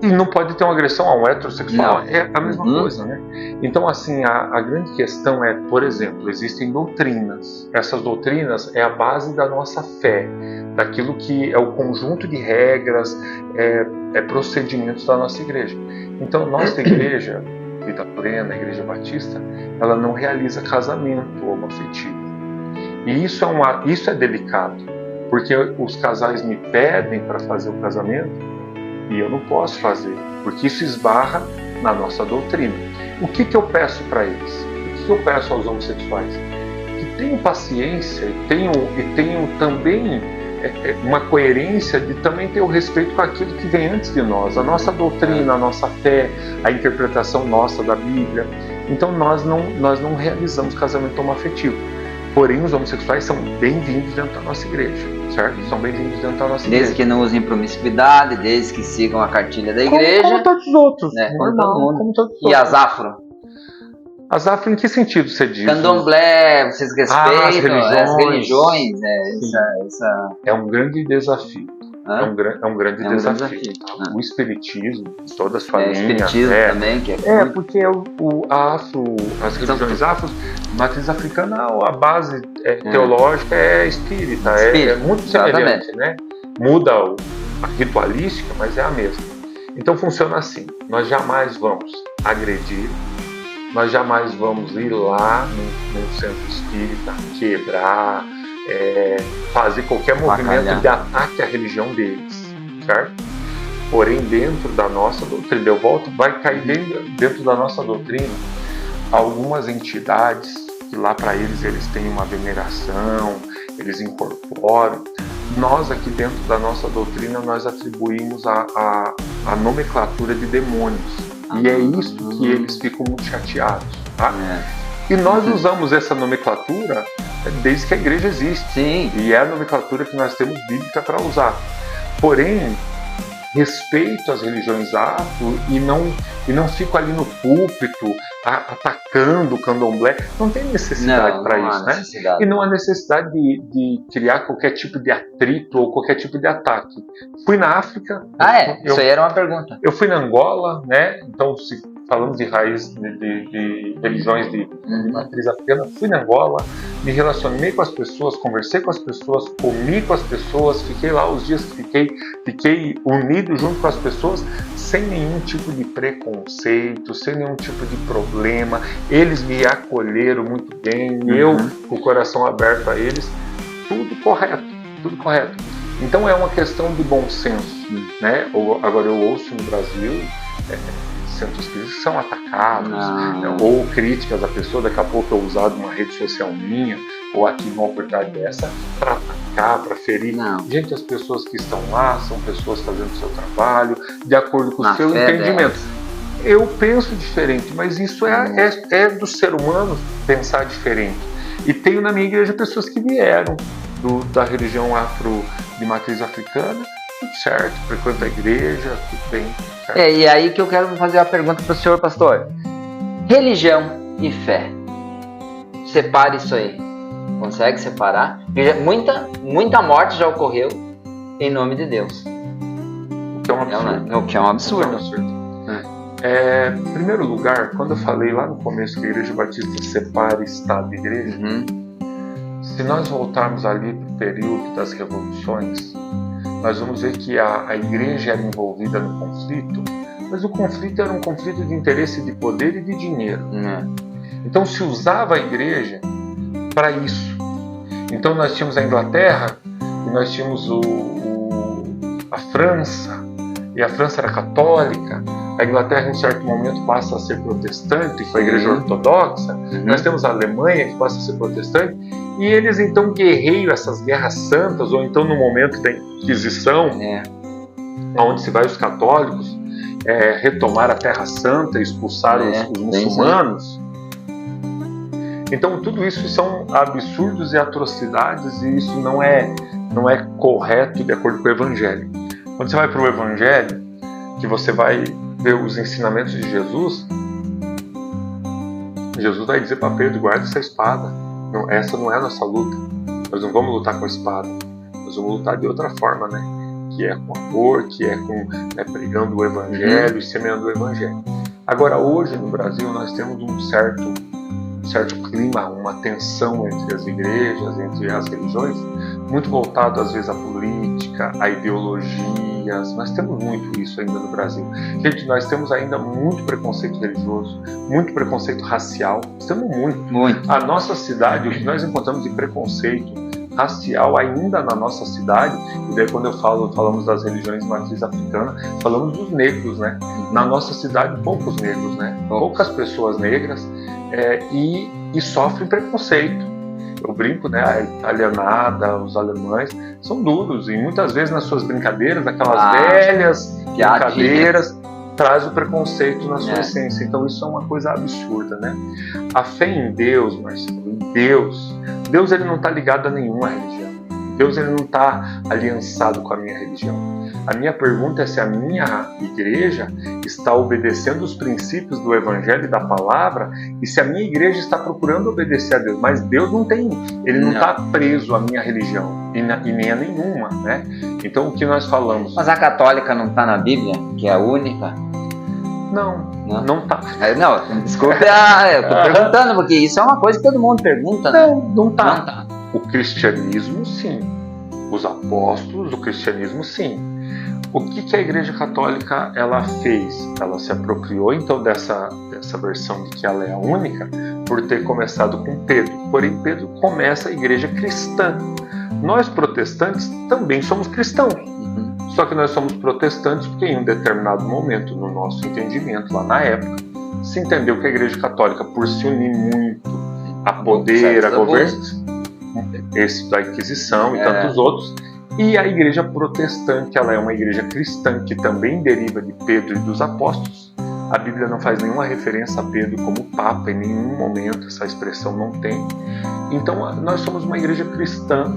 e não pode ter uma agressão ao heterossexual, é a mesma coisa, né? Então, assim, a grande questão é, por exemplo, existem doutrinas. Essas doutrinas é a base da nossa fé, daquilo que é o conjunto de regras, procedimentos da nossa igreja. Então, nossa igreja, Vida Plena, a Igreja Batista, ela não realiza casamento homoafetivo. E isso é delicado, porque os casais me pedem para fazer o casamento e eu não posso fazer, porque isso esbarra na nossa doutrina. O que eu peço para eles? O que eu peço aos homossexuais? Que tenham paciência e tenham também uma coerência de também ter o respeito com aquilo que vem antes de nós, a nossa doutrina, a nossa fé, a interpretação nossa da Bíblia. Então nós não realizamos casamento homoafetivo. Porém, os homossexuais são bem-vindos dentro da nossa igreja, certo? São bem-vindos dentro da nossa igreja. Desde que não usem promiscuidade, desde que sigam a cartilha da igreja. Como todos os outros. Como todo mundo. E as afro? As afro, em que sentido você diz? Candomblé, vocês respeitam as religiões? É um grande desafio. É um grande desafio. O espiritismo, toda a sua linha. O espiritismo também. Porque as religiões afro, matriz africana, a base teológica é espírita. É muito semelhante, né? Muda a ritualística, mas é a mesma. Então funciona assim. Nós jamais vamos agredir, nós jamais vamos ir lá no centro espírita, quebrar, fazer qualquer movimento de ataque à religião deles, certo? Porém, dentro da nossa doutrina, vai cair dentro da nossa doutrina algumas entidades que lá para eles têm uma veneração, eles incorporam, nós aqui dentro da nossa doutrina, nós atribuímos a nomenclatura de demônios. E é isso que eles ficam muito chateados. Tá? E nós usamos essa nomenclatura desde que a igreja existe. Sim. E é a nomenclatura que nós temos bíblica para usar. Porém, respeito às religiões afro e não fico ali no púlpito atacando o candomblé. Não tem necessidade para isso, né? E não há necessidade de criar qualquer tipo de atrito ou qualquer tipo de ataque. Fui na África. Isso aí era uma pergunta. Eu fui na Angola, né? Então, se falamos de raiz de religiões de matriz africana, fui na Angola, me relacionei com as pessoas, conversei com as pessoas, comi com as pessoas, fiquei lá os dias que fiquei unido junto com as pessoas, sem nenhum tipo de preconceito, sem nenhum tipo de problema. Eles me acolheram muito bem, eu com o coração aberto a eles, tudo correto. Então é uma questão de bom senso, né? Agora eu ouço no Brasil centros espíritas que são atacados, ou críticas à pessoa, daqui a pouco é usado uma rede social minha, ou aqui numa oportunidade dessa, para atacar, para ferir. Gente, as pessoas que estão lá são pessoas fazendo o seu trabalho, de acordo com o seu entendimento. Eu penso diferente, mas isso é do ser humano pensar diferente. E tenho na minha igreja pessoas que vieram da religião afro de matriz africana, tudo certo, frequenta a igreja, tudo bem. E aí que eu quero fazer uma pergunta para o senhor, pastor. Religião e fé. Separe isso aí. Consegue separar? Muita morte já ocorreu em nome de Deus. O que é um absurdo. O que é um absurdo. Em primeiro lugar, quando eu falei lá no começo que a Igreja Batista separa Estado e Igreja, se nós voltarmos ali para o período das revoluções, nós vamos ver que a igreja era envolvida no conflito, mas o conflito era um conflito de interesse de poder e de dinheiro. Então se usava a igreja para isso. Então nós tínhamos a Inglaterra, e nós tínhamos a França, e a França era católica, a Inglaterra em um certo momento passa a ser protestante, com a igreja ortodoxa, nós temos a Alemanha que passa a ser protestante, e eles então guerreiam essas guerras santas, ou então no momento da Inquisição, onde se vai os católicos retomar a Terra Santa, expulsar os muçulmanos. Então tudo isso são absurdos e atrocidades, e isso não é correto de acordo com o Evangelho. Quando você vai para o Evangelho, que você vai ver os ensinamentos de Jesus, Jesus vai dizer para Pedro: guarda essa espada, essa não é a nossa luta, nós não vamos lutar com a espada, nós vamos lutar de outra forma, né? Que é com amor, que é com pregando o Evangelho e semeando o Evangelho. Agora hoje no Brasil nós temos um certo clima, uma tensão entre as igrejas, entre as religiões, muito voltado às vezes à política, à ideologias. Nós temos muito isso ainda no Brasil. Gente, nós temos ainda muito preconceito religioso, muito preconceito racial. Nós temos muito. A nossa cidade, o que nós encontramos de preconceito racial ainda na nossa cidade, e daí quando falamos das religiões de matriz africana, falamos dos negros, né? Na nossa cidade, poucos negros, né? Poucas pessoas negras, e sofrem preconceito. Eu brinco, né? A italianada, os alemães são duros, e muitas vezes nas suas brincadeiras, aquelas velhas brincadeiras, traz o preconceito na sua essência. Então isso é uma coisa absurda, né? A fé em Deus, Marcelo, em Deus ele não está ligado a nenhuma religião. Deus ele não está aliançado com a minha religião. A minha pergunta é se a minha igreja está obedecendo os princípios do Evangelho e da palavra, e se a minha igreja está procurando obedecer a Deus. Mas Deus ele não está preso à minha religião, e nem a nenhuma, né? Então o que nós falamos... Mas a católica não está na Bíblia, que é a única? Não está. Não, desculpe, eu estou perguntando, porque isso é uma coisa que todo mundo pergunta. Não está. O cristianismo, sim. Os apóstolos, o cristianismo, sim. O que a Igreja Católica ela fez? Ela se apropriou então dessa versão de que ela é a única por ter começado com Pedro. Porém, Pedro começa a Igreja cristã. Nós protestantes também somos cristãos. Só que nós somos protestantes porque em um determinado momento, no nosso entendimento, lá na época, se entendeu que a Igreja Católica, por se unir muito a poder, a governo, esse da Inquisição e tantos outros, E a igreja protestante, ela é uma igreja cristã que também deriva de Pedro e dos apóstolos. A Bíblia não faz nenhuma referência a Pedro como Papa, em nenhum momento essa expressão não tem. Então nós somos uma igreja cristã,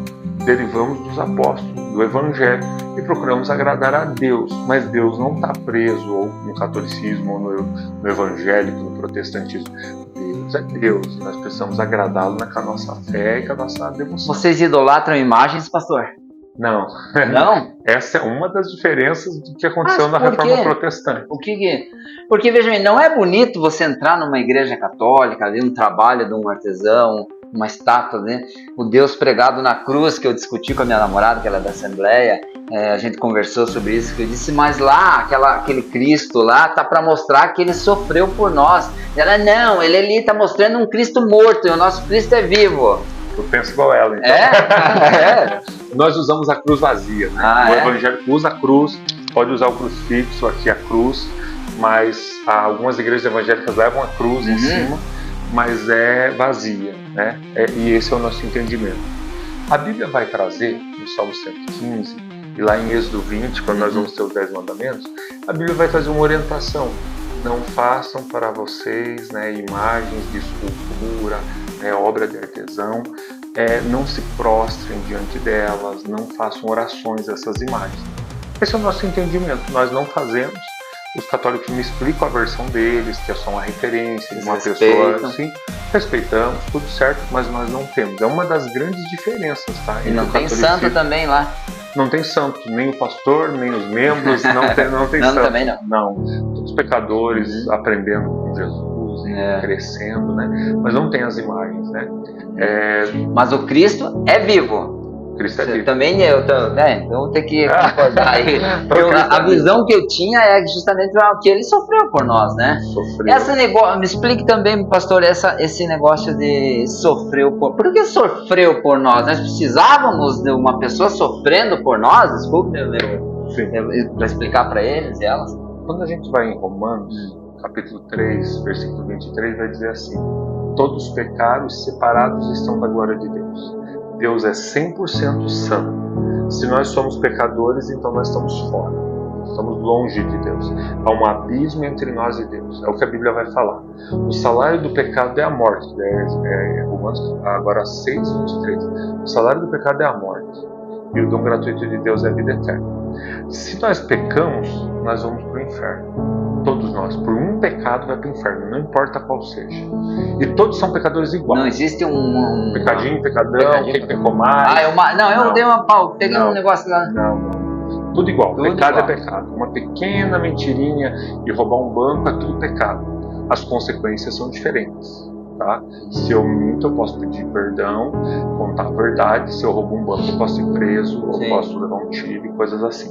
derivamos dos apóstolos, do Evangelho e procuramos agradar a Deus. Mas Deus não está preso ou no catolicismo, ou no evangélico, no protestantismo. Deus é Deus, nós precisamos agradá-lo com a nossa fé e com a nossa devoção. Vocês idolatram imagens, pastor? Não. Não? Essa é uma das diferenças do que aconteceu na Reforma Protestante. O que? Porque, veja bem, não é bonito você entrar numa igreja católica, ver um trabalho de um artesão, uma estátua, né? O Deus pregado na cruz, que eu discuti com a minha namorada, que ela é da Assembleia, a gente conversou sobre isso, que eu disse, mas lá, aquele Cristo lá, tá para mostrar que ele sofreu por nós. Ela, não, ele ali tá mostrando um Cristo morto, e o nosso Cristo é vivo. Eu penso igual ela, então. É? Nós usamos a cruz vazia, né? O evangélico usa a cruz, pode usar o crucifixo, aqui a cruz, mas algumas igrejas evangélicas levam a cruz em cima, mas é vazia, né? E esse é o nosso entendimento. A Bíblia vai trazer, no Salmo 115, e lá em Êxodo 20, quando nós vamos ter os 10 mandamentos, a Bíblia vai trazer uma orientação. Não façam para vocês, né, imagens de escultura, obra de artesão, não se prostrem diante delas, não façam orações a essas imagens. Esse é o nosso entendimento, nós não fazemos. Os católicos me explicam a versão deles, que é só uma referência de uma pessoa assim. Respeitamos, tudo certo, mas nós não temos. É uma das grandes diferenças, tá? E não tem santo também lá? Não tem santo, nem o pastor, nem os membros, não tem santo. Também não. Não, todos pecadores aprendendo com Jesus, crescendo, né? Mas não tem as imagens, né? Mas o Cristo é vivo. Cristo é vivo. Também eu vou ter que concordar aí. A visão que eu tinha é justamente que ele sofreu por nós, né? Me explique também, pastor, esse negócio de sofreu por... Por que sofreu por nós? Nós precisávamos de uma pessoa sofrendo por nós? Desculpe, para explicar para eles e elas. Quando a gente vai em Romanos, capítulo 3, versículo 23, vai dizer assim: todos pecaram e separados estão da glória de Deus. Deus é 100% santo. Se nós somos pecadores, então nós estamos fora. Estamos longe de Deus. Há um abismo entre nós e Deus. É o que a Bíblia vai falar. O salário do pecado é a morte. Romanos agora 6:23. O salário do pecado é a morte. E o dom gratuito de Deus é a vida eterna. Se nós pecamos, nós vamos para o inferno. Todos nós, por um pecado, vai para o inferno, não importa qual seja. E todos são pecadores iguais. Não existe um pecadinho, pecadão, quem pecou mais. Eu dei uma pau, peguei um negócio lá. Não. Tudo igual. Pecado é pecado. Uma pequena mentirinha e roubar um banco é tudo pecado. As consequências são diferentes. Tá? Se eu minto, eu posso pedir perdão, contar a verdade. Se eu roubo um banco, eu posso ir preso, eu posso levar um tiro e coisas assim.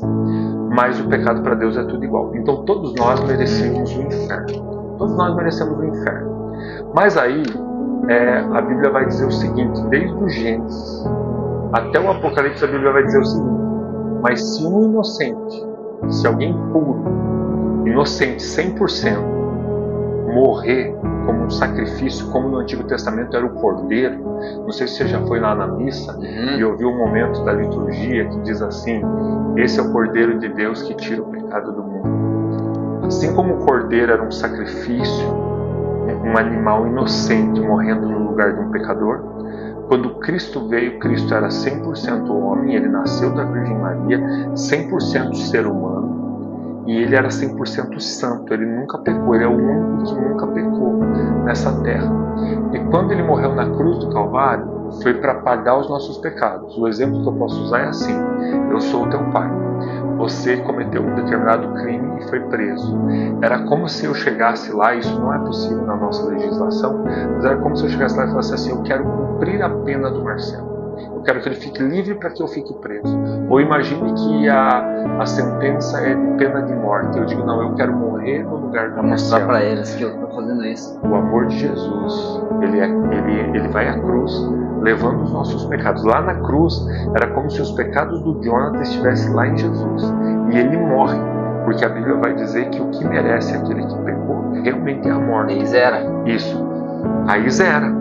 Mas o pecado para Deus é tudo igual. Então todos nós merecemos o inferno. Todos nós merecemos o inferno. Mas aí a Bíblia vai dizer o seguinte: desde o Gênesis até o Apocalipse, a Bíblia vai dizer o seguinte: mas se um inocente, se alguém puro, inocente 100%, morrer como um sacrifício, como no Antigo Testamento era o cordeiro. Não sei se você já foi lá na missa e ouviu um momento da liturgia que diz assim: esse é o cordeiro de Deus que tira o pecado do mundo. Assim como o cordeiro era um sacrifício, um animal inocente morrendo no lugar de um pecador, quando Cristo veio, Cristo era 100% homem, ele nasceu da Virgem Maria, 100% ser humano, e ele era 100% santo, ele nunca pecou, ele é o único que nunca pecou nessa terra. E quando ele morreu na cruz do Calvário, foi para pagar os nossos pecados. O exemplo que eu posso usar é assim: eu sou o teu pai, você cometeu um determinado crime e foi preso. Era como se eu chegasse lá, isso não é possível na nossa legislação, mas era como se eu chegasse lá e falasse assim: eu quero cumprir a pena do Marcelo. Eu quero que ele fique livre para que eu fique preso. Ou imagine que a sentença é de pena de morte. Eu digo: não, eu quero morrer no lugar do Marcelo. Mostrar para eles que eu estou fazendo isso. O amor de Jesus, ele vai à cruz levando os nossos pecados. Lá na cruz era como se os pecados do Jonathan estivessem lá em Jesus. E ele morre, porque a Bíblia vai dizer que o que merece aquele que pecou realmente é a morte. Aí zera. Isso. Aí zera.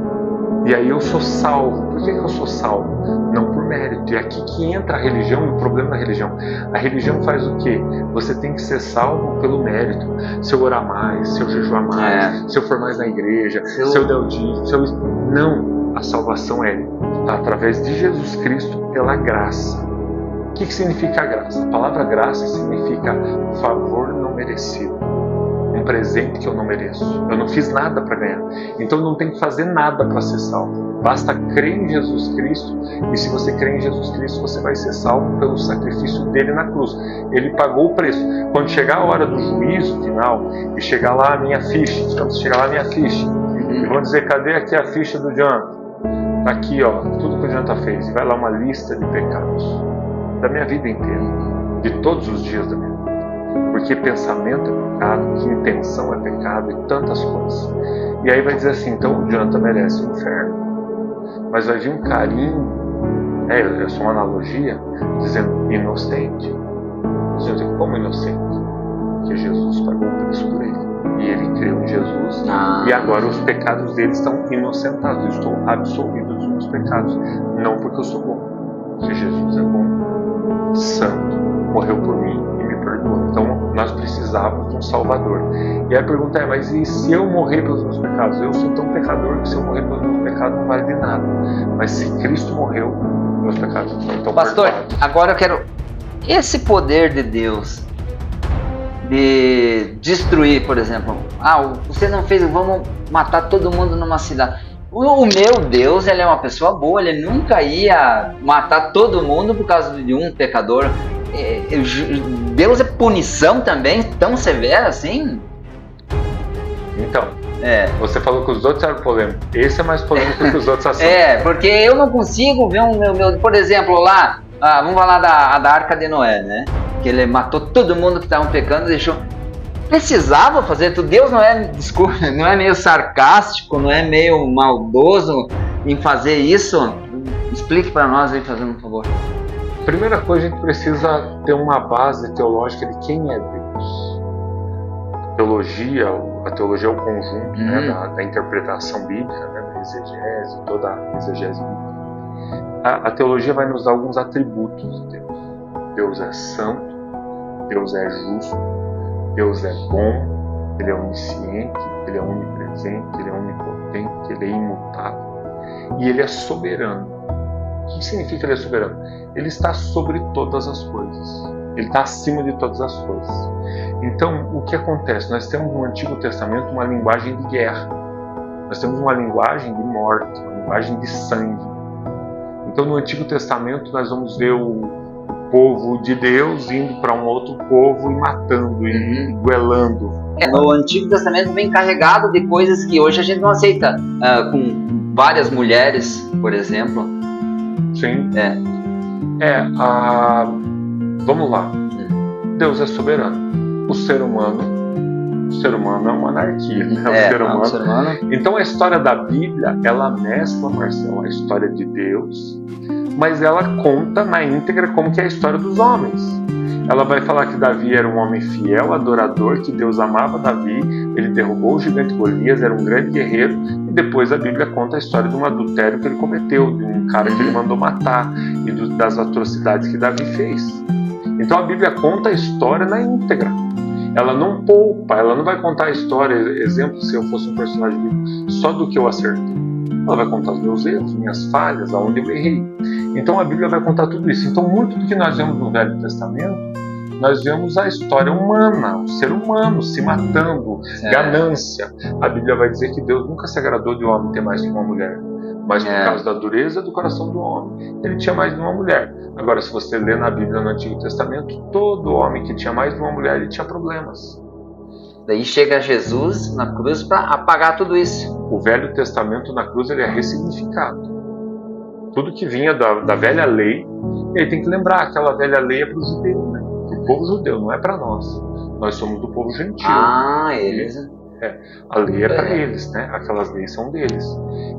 E aí eu sou salvo. Por que eu sou salvo? Não por mérito. E aqui que entra a religião e o problema da religião. A religião faz o quê? Você tem que ser salvo pelo mérito. Se eu orar mais, se eu jejuar mais, se eu for mais na igreja, se eu der o dízimo, Não. A salvação é através de Jesus Cristo pela graça. O que significa a graça? A palavra graça significa favor não merecido. Um presente que eu não mereço. Eu não fiz nada para ganhar. Então eu não tenho que fazer nada para ser salvo. Basta crer em Jesus Cristo. E se você crer em Jesus Cristo, você vai ser salvo pelo sacrifício dele na cruz. Ele pagou o preço. Quando chegar a hora do juízo final e chegar lá a minha ficha, e vão dizer, cadê aqui a ficha do Jonathan? Tá aqui, ó, tudo que o Jonathan fez. E vai lá uma lista de pecados da minha vida inteira, de todos os dias da minha vida. Porque pensamento é pecado, que intenção é pecado e tantas coisas. E aí vai dizer assim, então o Jonathan merece o inferno. Mas vai vir um carinho, é só uma analogia, dizendo inocente. Dizendo, como inocente? Porque Jesus pagou o preço por ele. E ele creu em Jesus. E agora os pecados dele estão inocentados. Eu estou absolvido dos meus pecados. Não porque eu sou bom. Porque Jesus é bom, santo, morreu por mim e me perdoou. Então nós precisávamos de um Salvador. E a pergunta é, mas e se eu morrer pelos meus pecados? Eu sou tão pecador que se eu morrer pelos meus pecados não vale de nada. Mas se Cristo morreu, meus pecados não estão Pastor, perdoados. agora eu quero... Esse poder de Deus de destruir, por exemplo, você não fez, vamos matar todo mundo numa cidade. O meu Deus, ele é uma pessoa boa, ele nunca ia matar todo mundo por causa de um pecador. Deus é punição também, tão severa assim? Então, você falou que os outros eram polêmicos. Esse é mais polêmico que os outros assuntos. Porque eu não consigo ver por exemplo, lá, vamos falar da Arca de Noé, né? Que ele matou todo mundo que estava pecando, deixou. Precisava fazer tudo. Deus não é meio sarcástico, não é meio maldoso em fazer isso? Explique para nós aí, fazendo um favor. Primeira coisa, a gente precisa ter uma base teológica de quem é Deus. A teologia é o conjunto da interpretação bíblica, da exegese, toda a exegese bíblica. A teologia vai nos dar alguns atributos de Deus. Deus é santo, Deus é justo, Deus é bom, Ele é onisciente, Ele é onipresente, Ele é onipotente, Ele é imutável e Ele é soberano. O que significa Ele é soberano? Ele está sobre todas as coisas, Ele está acima de todas as coisas. Então, o que acontece? Nós temos no Antigo Testamento uma linguagem de guerra, nós temos uma linguagem de morte, uma linguagem de sangue. Então, no Antigo Testamento, nós vamos ver o povo de Deus indo para um outro povo e matando, e duelando. No Antigo Testamento vem carregado de coisas que hoje a gente não aceita, com várias mulheres, por exemplo. Sim. Vamos lá. Deus é soberano. O ser humano é uma anarquia, né? O ser humano. Então a história da Bíblia, ela mescla, Marcelo, a história de Deus, mas ela conta na íntegra como que é a história dos homens. Ela vai falar que Davi era um homem fiel, adorador, que Deus amava Davi, ele derrubou o gigante Golias, era um grande guerreiro, e depois a Bíblia conta a história de um adultério que ele cometeu, de um cara que ele mandou matar, e das atrocidades que Davi fez. Então a Bíblia conta a história na íntegra. Ela não poupa, ela não vai contar a história, exemplo, se eu fosse um personagem bíblico, só do que eu acertei. Ela vai contar os meus erros, minhas falhas, aonde eu errei. Então a Bíblia vai contar tudo isso. Então muito do que nós vemos no Velho Testamento, nós vemos a história humana, o ser humano se matando, ganância. A Bíblia vai dizer que Deus nunca se agradou de um homem ter mais que uma mulher, mas por causa da dureza do coração do homem, ele tinha mais de uma mulher. Agora, se você lê na Bíblia no Antigo Testamento, todo homem que tinha mais de uma mulher, ele tinha problemas. Daí chega Jesus na cruz para apagar tudo isso. O Velho Testamento na cruz ele é ressignificado. Tudo que vinha da velha lei, ele tem que lembrar, aquela velha lei é para o judeu, né? Para o povo judeu, não é para nós. Nós somos do povo gentil. Eles... A lei é para eles, né? Aquelas leis são deles.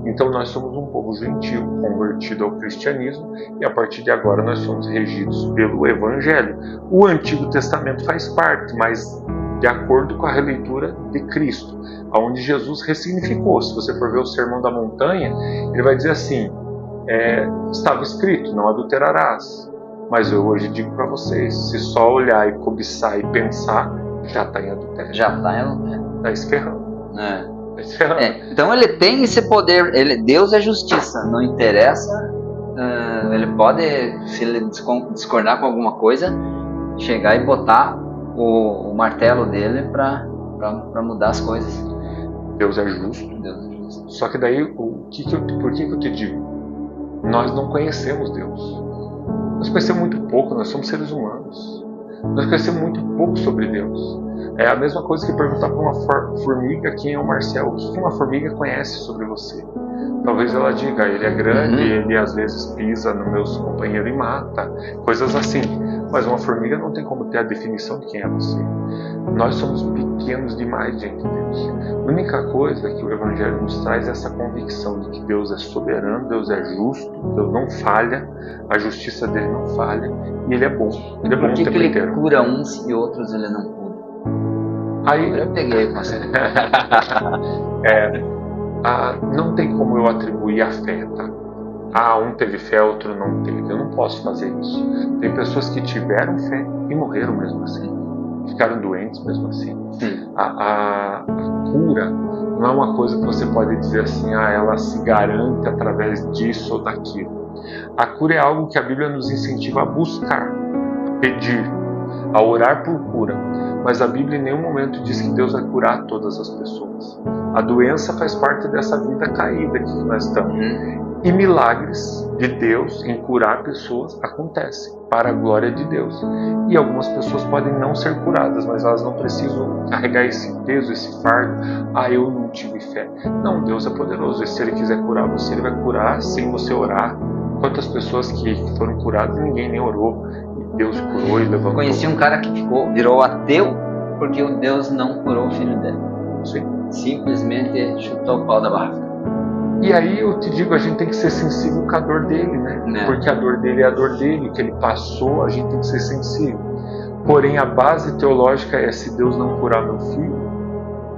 Então nós somos um povo gentil, convertido ao cristianismo, e a partir de agora nós somos regidos pelo Evangelho. O Antigo Testamento faz parte, mas de acordo com a releitura de Cristo, onde Jesus ressignificou. Se você for ver o Sermão da Montanha, ele vai dizer assim, estava escrito, não adulterarás. Mas eu hoje digo para vocês, se só olhar e cobiçar e pensar, já está em adultério. Já está em adultério. Está esferrando. Tá esferrando. Então ele tem esse poder, Deus é justiça, não interessa, ele pode, se ele discordar com alguma coisa, chegar e botar o martelo dele para mudar as coisas. Deus é justo. Deus é justo. Só que daí, por que eu te digo? Nós não conhecemos Deus. Nós conhecemos muito pouco, nós somos seres humanos. Nós conhecemos muito pouco sobre Deus. É a mesma coisa que perguntar para uma formiga quem é o Marcel. O que uma formiga conhece sobre você? Talvez ela diga, ele é grande, ele às vezes pisa nos meus companheiros e mata. Coisas assim. Mas uma formiga não tem como ter a definição de quem é você. Nós somos pequenos demais diante de Deus. A única coisa que o Evangelho nos traz é essa convicção de que Deus é soberano, Deus é justo, Deus não falha, a justiça dele não falha e ele é bom. Ele é bom o tempo inteiro. Por que ele cura uns e outros ele não cura? Aí eu peguei, pastor. Não tem como eu atribuir a fé, tá? Um teve fé, outro não teve. Eu não posso fazer isso. Tem pessoas que tiveram fé e morreram mesmo assim. Ficaram doentes mesmo assim. A cura não é uma coisa que você pode dizer assim, ela se garante através disso ou daquilo. A cura é algo que a Bíblia nos incentiva a buscar, a pedir, a orar por cura. Mas a Bíblia em nenhum momento diz que Deus vai curar todas as pessoas. A doença faz parte dessa vida caída que nós estamos. E milagres de Deus em curar pessoas acontecem para a glória de Deus. E algumas pessoas podem não ser curadas, mas elas não precisam carregar esse peso, esse fardo. Eu não tive fé. Não, Deus é poderoso. E se Ele quiser curar você, Ele vai curar sem você orar. Quantas pessoas que foram curadas, ninguém nem orou. E Deus curou e levantou. Conheci um cara que virou ateu porque o Deus não curou o filho dele. Sim. Simplesmente chutou o pau da barraca. E aí eu te digo, a gente tem que ser sensível com a dor dele, né? Porque a dor dele é a dor dele, o que ele passou, a gente tem que ser sensível. Porém, a base teológica é: se Deus não curar meu filho,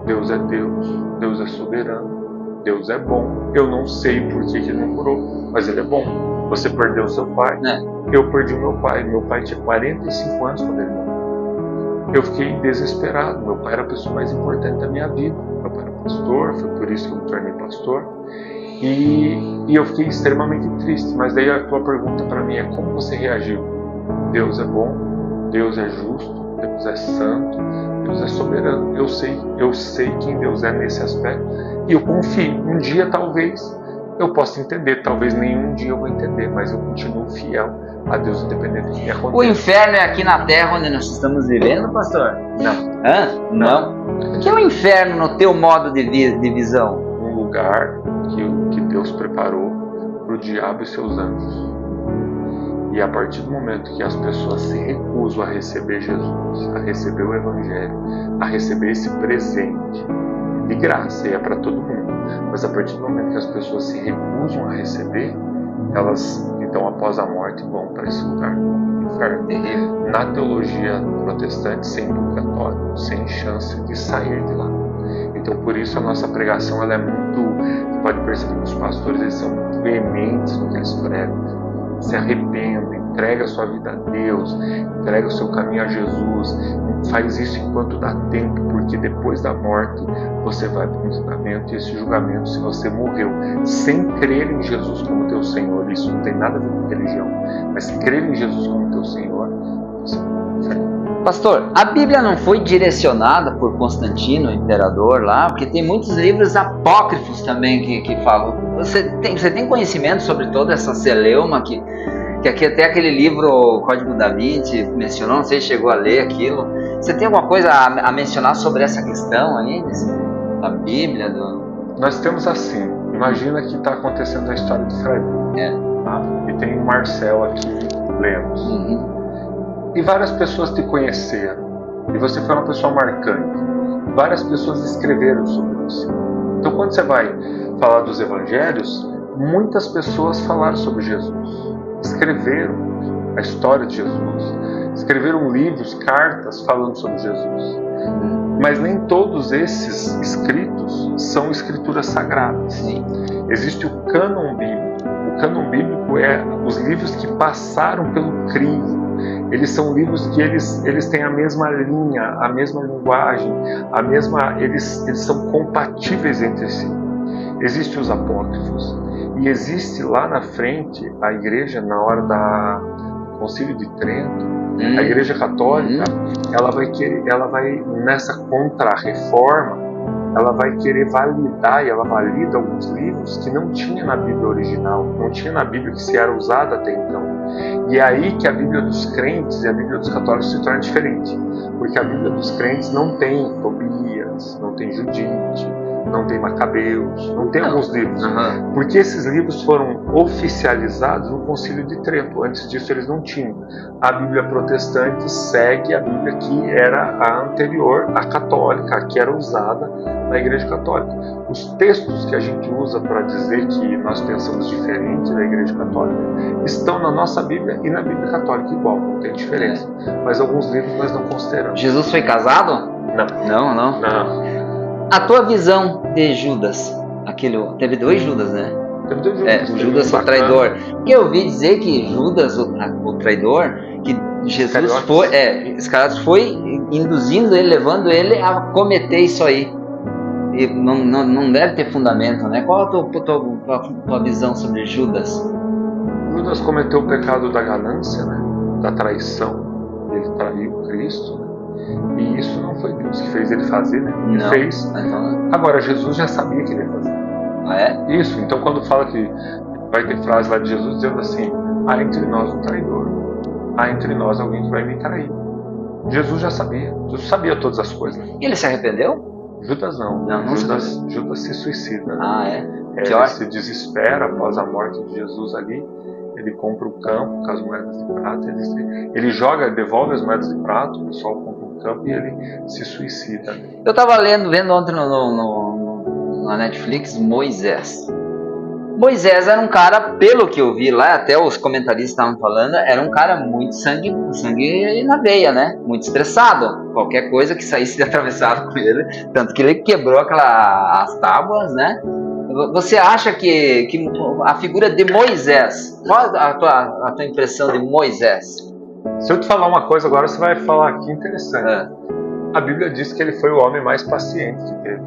Deus é Deus, Deus é soberano, Deus é bom. Eu não sei por que ele não curou, mas ele é bom. Você perdeu seu pai, eu perdi meu pai. Meu pai tinha 45 anos quando ele morreu. Eu fiquei desesperado. Meu pai era a pessoa mais importante da minha vida. Meu pai era pastor, foi por isso que eu me tornei pastor. E eu fiquei extremamente triste. Mas daí a tua pergunta para mim é: como você reagiu? Deus é bom, Deus é justo, Deus é santo, Deus é soberano. Eu sei quem Deus é nesse aspecto. E eu confio. Um dia talvez eu possa entender, talvez nenhum dia eu vou entender, mas eu continuo fiel a Deus, independente do que aconteça. O inferno é aqui na terra onde nós estamos vivendo, pastor? Não. Não? O que é o inferno no teu modo de visão? Um lugar que Deus preparou para o diabo e seus anjos. E a partir do momento que as pessoas se recusam a receber Jesus, a receber o Evangelho, a receber esse presente de graça, e é para todo mundo, mas a partir do momento que as pessoas se recusam a receber, elas então após a morte vão para esse lugar do inferno. Na teologia protestante, sem purgatório, sem chance de sair de lá. Então por isso a nossa pregação ela é muito, você pode perceber que os pastores eles são muito veementes no que eles pregam. Se arrependa, entrega a sua vida a Deus, entrega o seu caminho a Jesus, faz isso enquanto dá tempo, porque depois da morte você vai para um julgamento, e esse julgamento, se você morreu sem crer em Jesus como teu Senhor, isso não tem nada a ver com religião, mas crer em Jesus como teu Senhor, você vai. Pastor, a Bíblia não foi direcionada por Constantino, o imperador lá, porque tem muitos livros apócrifos também que falam. Você tem conhecimento sobre toda essa celeuma que aqui até aquele livro Código da Vinci mencionou, não sei se chegou a ler aquilo. Você tem alguma coisa a mencionar sobre essa questão aí, da Bíblia? Nós temos assim, imagina que está acontecendo a história de Fred. Tá? E tem o Marcel aqui, Lemos. E várias pessoas te conheceram. E você foi uma pessoa marcante. Várias pessoas escreveram sobre você. Então quando você vai falar dos evangelhos, muitas pessoas falaram sobre Jesus. Escreveram a história de Jesus. Escreveram livros, cartas falando sobre Jesus. Mas nem todos esses escritos são escrituras sagradas. Sim. Existe o cânon bíblico. O cânon bíblico é os livros que passaram pelo crivo. Eles são livros que eles têm a mesma linha, a mesma linguagem, eles são compatíveis entre si. Existem os apócrifos e existe lá na frente a igreja, na hora do Concílio de Trento, a Igreja Católica, ela vai nessa contra-reforma, ela vai querer validar, e ela valida alguns livros que não tinha na Bíblia original, não tinha na Bíblia que se era usada até então. E é aí que a Bíblia dos crentes e a Bíblia dos católicos se torna diferente, porque a Bíblia dos crentes não tem Tobias, não tem Judite, não tem Macabeus, não tem alguns livros, porque esses livros foram oficializados no Concílio de Trento. Antes disso eles não tinham. A Bíblia protestante segue a Bíblia que era a anterior, a católica, a que era usada na Igreja Católica. Os textos que a gente usa para dizer que nós pensamos diferente da Igreja Católica estão na nossa Bíblia e na Bíblia Católica igual, não tem diferença. Mas alguns livros nós não consideramos. Jesus foi casado? Não. A tua visão de Judas, teve 2 Judas, né? Teve 2 Judas. O Judas o traidor. Porque eu ouvi dizer que Judas, o traidor, que Jesus foi induzindo ele, levando ele a cometer isso aí. E não deve ter fundamento, né? Qual a tua visão sobre Judas? Judas cometeu o pecado da ganância, né? Da traição. Ele traiu Cristo, né? E isso não foi Deus que fez ele fazer, né? Ele fez. Então... Agora, Jesus já sabia que ele ia fazer. Ah, é? Isso. Então, quando fala que vai ter frase lá de Jesus dizendo assim: há entre nós um traidor, há entre nós alguém que vai me trair. Jesus já sabia. Jesus sabia todas as coisas. E ele se arrependeu? Judas não. Judas se suicida. Né? Ah, é? Ele se desespera após a morte de Jesus ali. Ele compra o campo com as moedas de prata. Ele devolve as moedas de prata. O pessoal compra o campo e ele se suicida. Eu estava vendo ontem na Netflix Moisés. Moisés era um cara, pelo que eu vi lá, até os comentaristas estavam falando, era um cara muito sangue na veia, né? Muito estressado. Qualquer coisa que saísse atravessado com ele, tanto que ele quebrou as tábuas, né? Você acha que a figura de Moisés, qual a tua impressão de Moisés? Se eu te falar uma coisa agora, você vai falar aqui interessante. A Bíblia diz que ele foi o homem mais paciente que teve.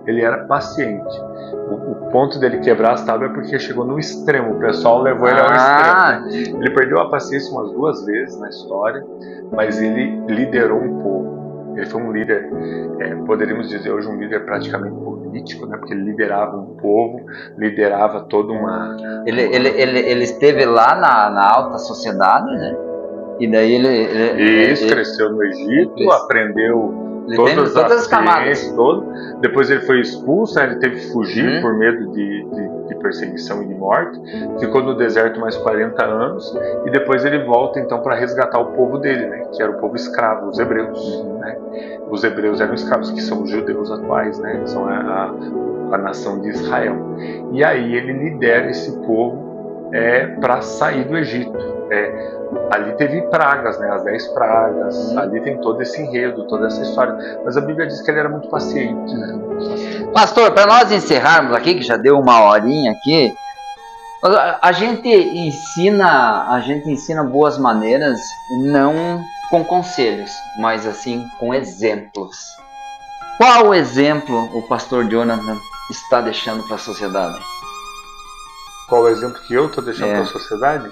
Ele era paciente. O ponto dele quebrar as tábuas é porque chegou no extremo. O pessoal levou ele ao extremo. Ele perdeu a paciência umas 2 vezes na história, mas ele liderou um povo. Ele foi um líder, poderíamos dizer hoje um líder praticamente político, né? Porque ele liderava um povo, liderava toda uma... Ele esteve lá na alta sociedade, né? E daí ele cresceu no Egito, aprendeu todas as camadas. Depois ele foi expulso, né? Ele teve que fugir por medo de perseguição e de morte. Ficou no deserto mais 40 anos e depois ele volta então para resgatar o povo dele, né? Que era o povo escravo, os hebreus. Né? Os hebreus eram escravos, que são os judeus atuais, né? São a nação de Israel. E aí ele lidera esse povo para sair do Egito. Ali teve pragas, né? As 10 pragas, ali tem todo esse enredo, toda essa história. Mas a Bíblia diz que ele era muito paciente, né? Pastor, para nós encerrarmos aqui, que já deu 1 horinha aqui, a gente ensina boas maneiras, não com conselhos, mas assim com exemplos. Qual exemplo o pastor Jonathan está deixando para a sociedade? Qual o exemplo que eu estou deixando para a sociedade?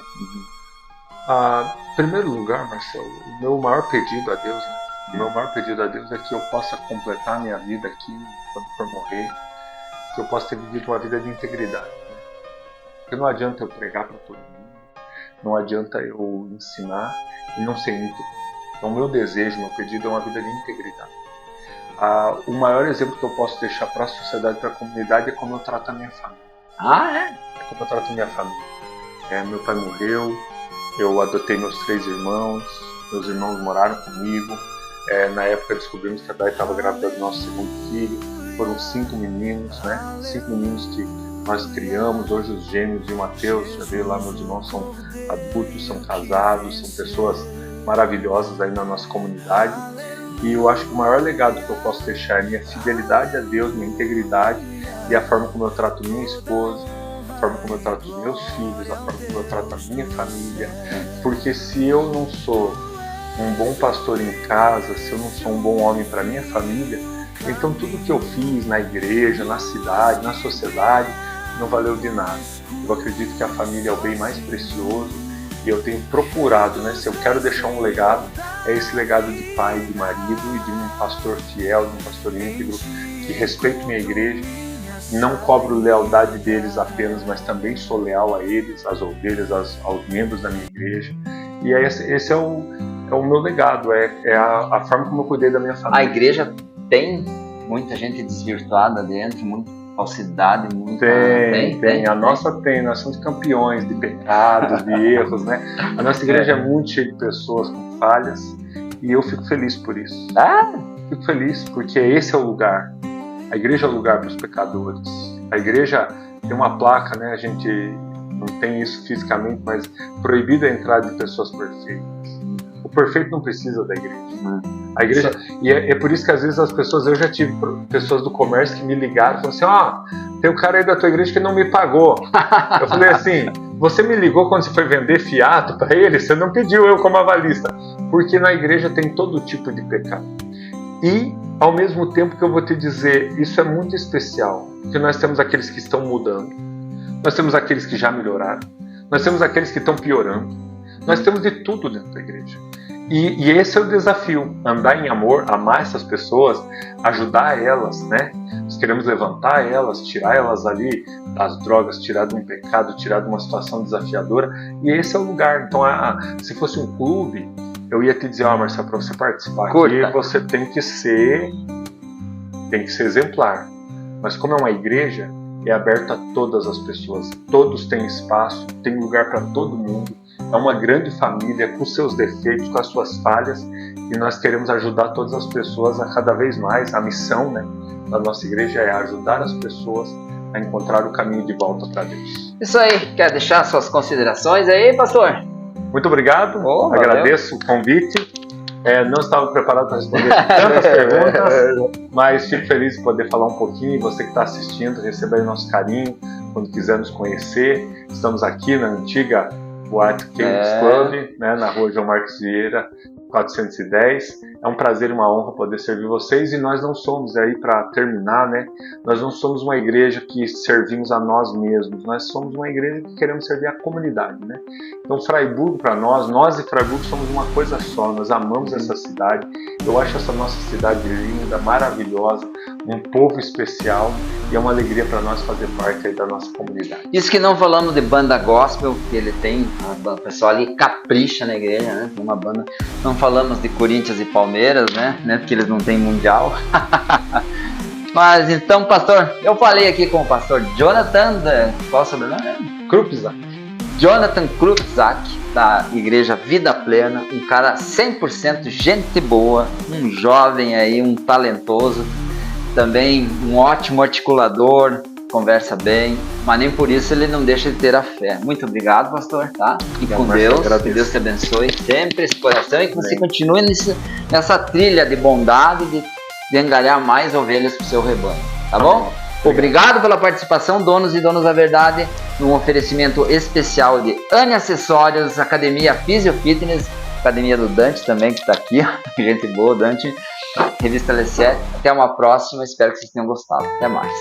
Em primeiro lugar, Marcelo, o meu maior pedido a Deus, né? O meu maior pedido a Deus é que eu possa completar minha vida aqui, quando for morrer, que eu possa ter vivido uma vida de integridade. Né? Porque não adianta eu pregar para todo mundo, não adianta eu ensinar e não ser íntegro. Então, o meu desejo, meu pedido é uma vida de integridade. O maior exemplo que eu posso deixar para a sociedade, para a comunidade, é como eu trato a minha família. É como eu trato a minha família. Meu pai morreu, eu adotei meus 3 irmãos, meus irmãos moraram comigo. Na época descobrimos que a Dai estava grávida do nosso segundo filho. Foram 5 meninos, né? 5 meninos que nós criamos. Hoje os gêmeos e o Mateus, já veio lá, meus irmãos são adultos, são casados, são pessoas maravilhosas aí na nossa comunidade. E eu acho que o maior legado que eu posso deixar é minha fidelidade a Deus, minha integridade e a forma como eu trato minha esposa, a forma como eu trato os meus filhos, a forma como eu trato a minha família. Porque se eu não sou um bom pastor em casa, se eu não sou um bom homem para minha família, então tudo que eu fiz na igreja, na cidade, na sociedade, não valeu de nada. Eu acredito que a família é o bem mais precioso e eu tenho procurado, né, se eu quero deixar um legado, é esse legado de pai, de marido e de um pastor fiel, de um pastor íntegro, que respeito minha igreja, não cobro lealdade deles apenas, mas também sou leal a eles, às ovelhas, aos membros da minha igreja. E esse é o meu legado, é a forma como eu cuidei da minha família. A igreja tem muita gente desvirtuada dentro, muita falsidade, muita... Tem. A nossa tem, nós somos campeões de pecados, de erros, né? A nossa igreja é muito cheia de pessoas com falhas e eu fico feliz por isso. Fico feliz porque esse é o lugar. A igreja é o lugar para os pecadores. A igreja tem uma placa, né? A gente não tem isso fisicamente, mas proibida a entrada de pessoas perfeitas. O perfeito não precisa da igreja. A igreja, e é por isso que às vezes as pessoas, eu já tive pessoas do comércio que me ligaram e falaram assim, tem um cara aí da tua igreja que não me pagou. Eu falei assim, você me ligou quando você foi vender fiato para ele? Você não pediu eu como avalista. Porque na igreja tem todo tipo de pecado. E, ao mesmo tempo que eu vou te dizer, isso é muito especial, porque nós temos aqueles que estão mudando, nós temos aqueles que já melhoraram, nós temos aqueles que estão piorando, nós temos de tudo dentro da igreja. E esse é o desafio, andar em amor, amar essas pessoas, ajudar elas, né? Nós queremos levantar elas, tirar elas ali das drogas, tirar de um pecado, tirar de uma situação desafiadora, e esse é o lugar. Então, se fosse um clube, eu ia te dizer, Marcelo, para você participar aqui, você tem que ser exemplar. Mas como é uma igreja, é aberta a todas as pessoas. Todos têm espaço, tem lugar para todo mundo. É uma grande família com seus defeitos, com as suas falhas. E nós queremos ajudar todas as pessoas a cada vez mais. A missão, né, da nossa igreja é ajudar as pessoas a encontrar o caminho de volta para Deus. Isso aí. Quer deixar suas considerações aí, pastor? Muito obrigado, agradeço o convite. Não estava preparado para responder tantas perguntas, mas fico feliz de poder falar um pouquinho. Você que está assistindo, receber o nosso carinho quando quiser nos conhecer. Estamos aqui na antiga Boate Kings Club, né, na rua João Marcos Vieira, 410. É um prazer e uma honra poder servir vocês, e nós não somos, aí para terminar, né, nós não somos uma igreja que servimos a nós mesmos, nós somos uma igreja que queremos servir a comunidade, né? Então Fraiburgo, para nós e Fraiburgo somos uma coisa só, nós amamos essa cidade, eu acho essa nossa cidade linda, maravilhosa, um povo especial, e é uma alegria para nós fazer parte aí da nossa comunidade. Isso que não falamos de banda gospel, que ele tem, o pessoal ali capricha na igreja, né? Tem uma banda. Não falamos de Corinthians e Palmeiras, né? Porque eles não têm mundial. Mas então, pastor, eu falei aqui com o pastor Jonathan, qual é o sobrenome? Krupzak. Jonathan Krupzak, da Igreja Vida Plena, um cara 100% gente boa, um jovem aí, um talentoso, também um ótimo articulador, conversa bem, mas nem por isso ele não deixa de ter a fé. Muito obrigado, pastor, tá? E com Deus, que Deus te abençoe sempre esse coração e que você continue nessa trilha de bondade, de angariar mais ovelhas para o seu rebanho, tá bom? Obrigado pela participação, donos e donas da verdade, num oferecimento especial de Anne Acessórios, Academia Physio Fitness, Academia do Dante também, que está aqui, gente boa, Dante, Revista L7. Até uma próxima, espero que vocês tenham gostado. Até mais.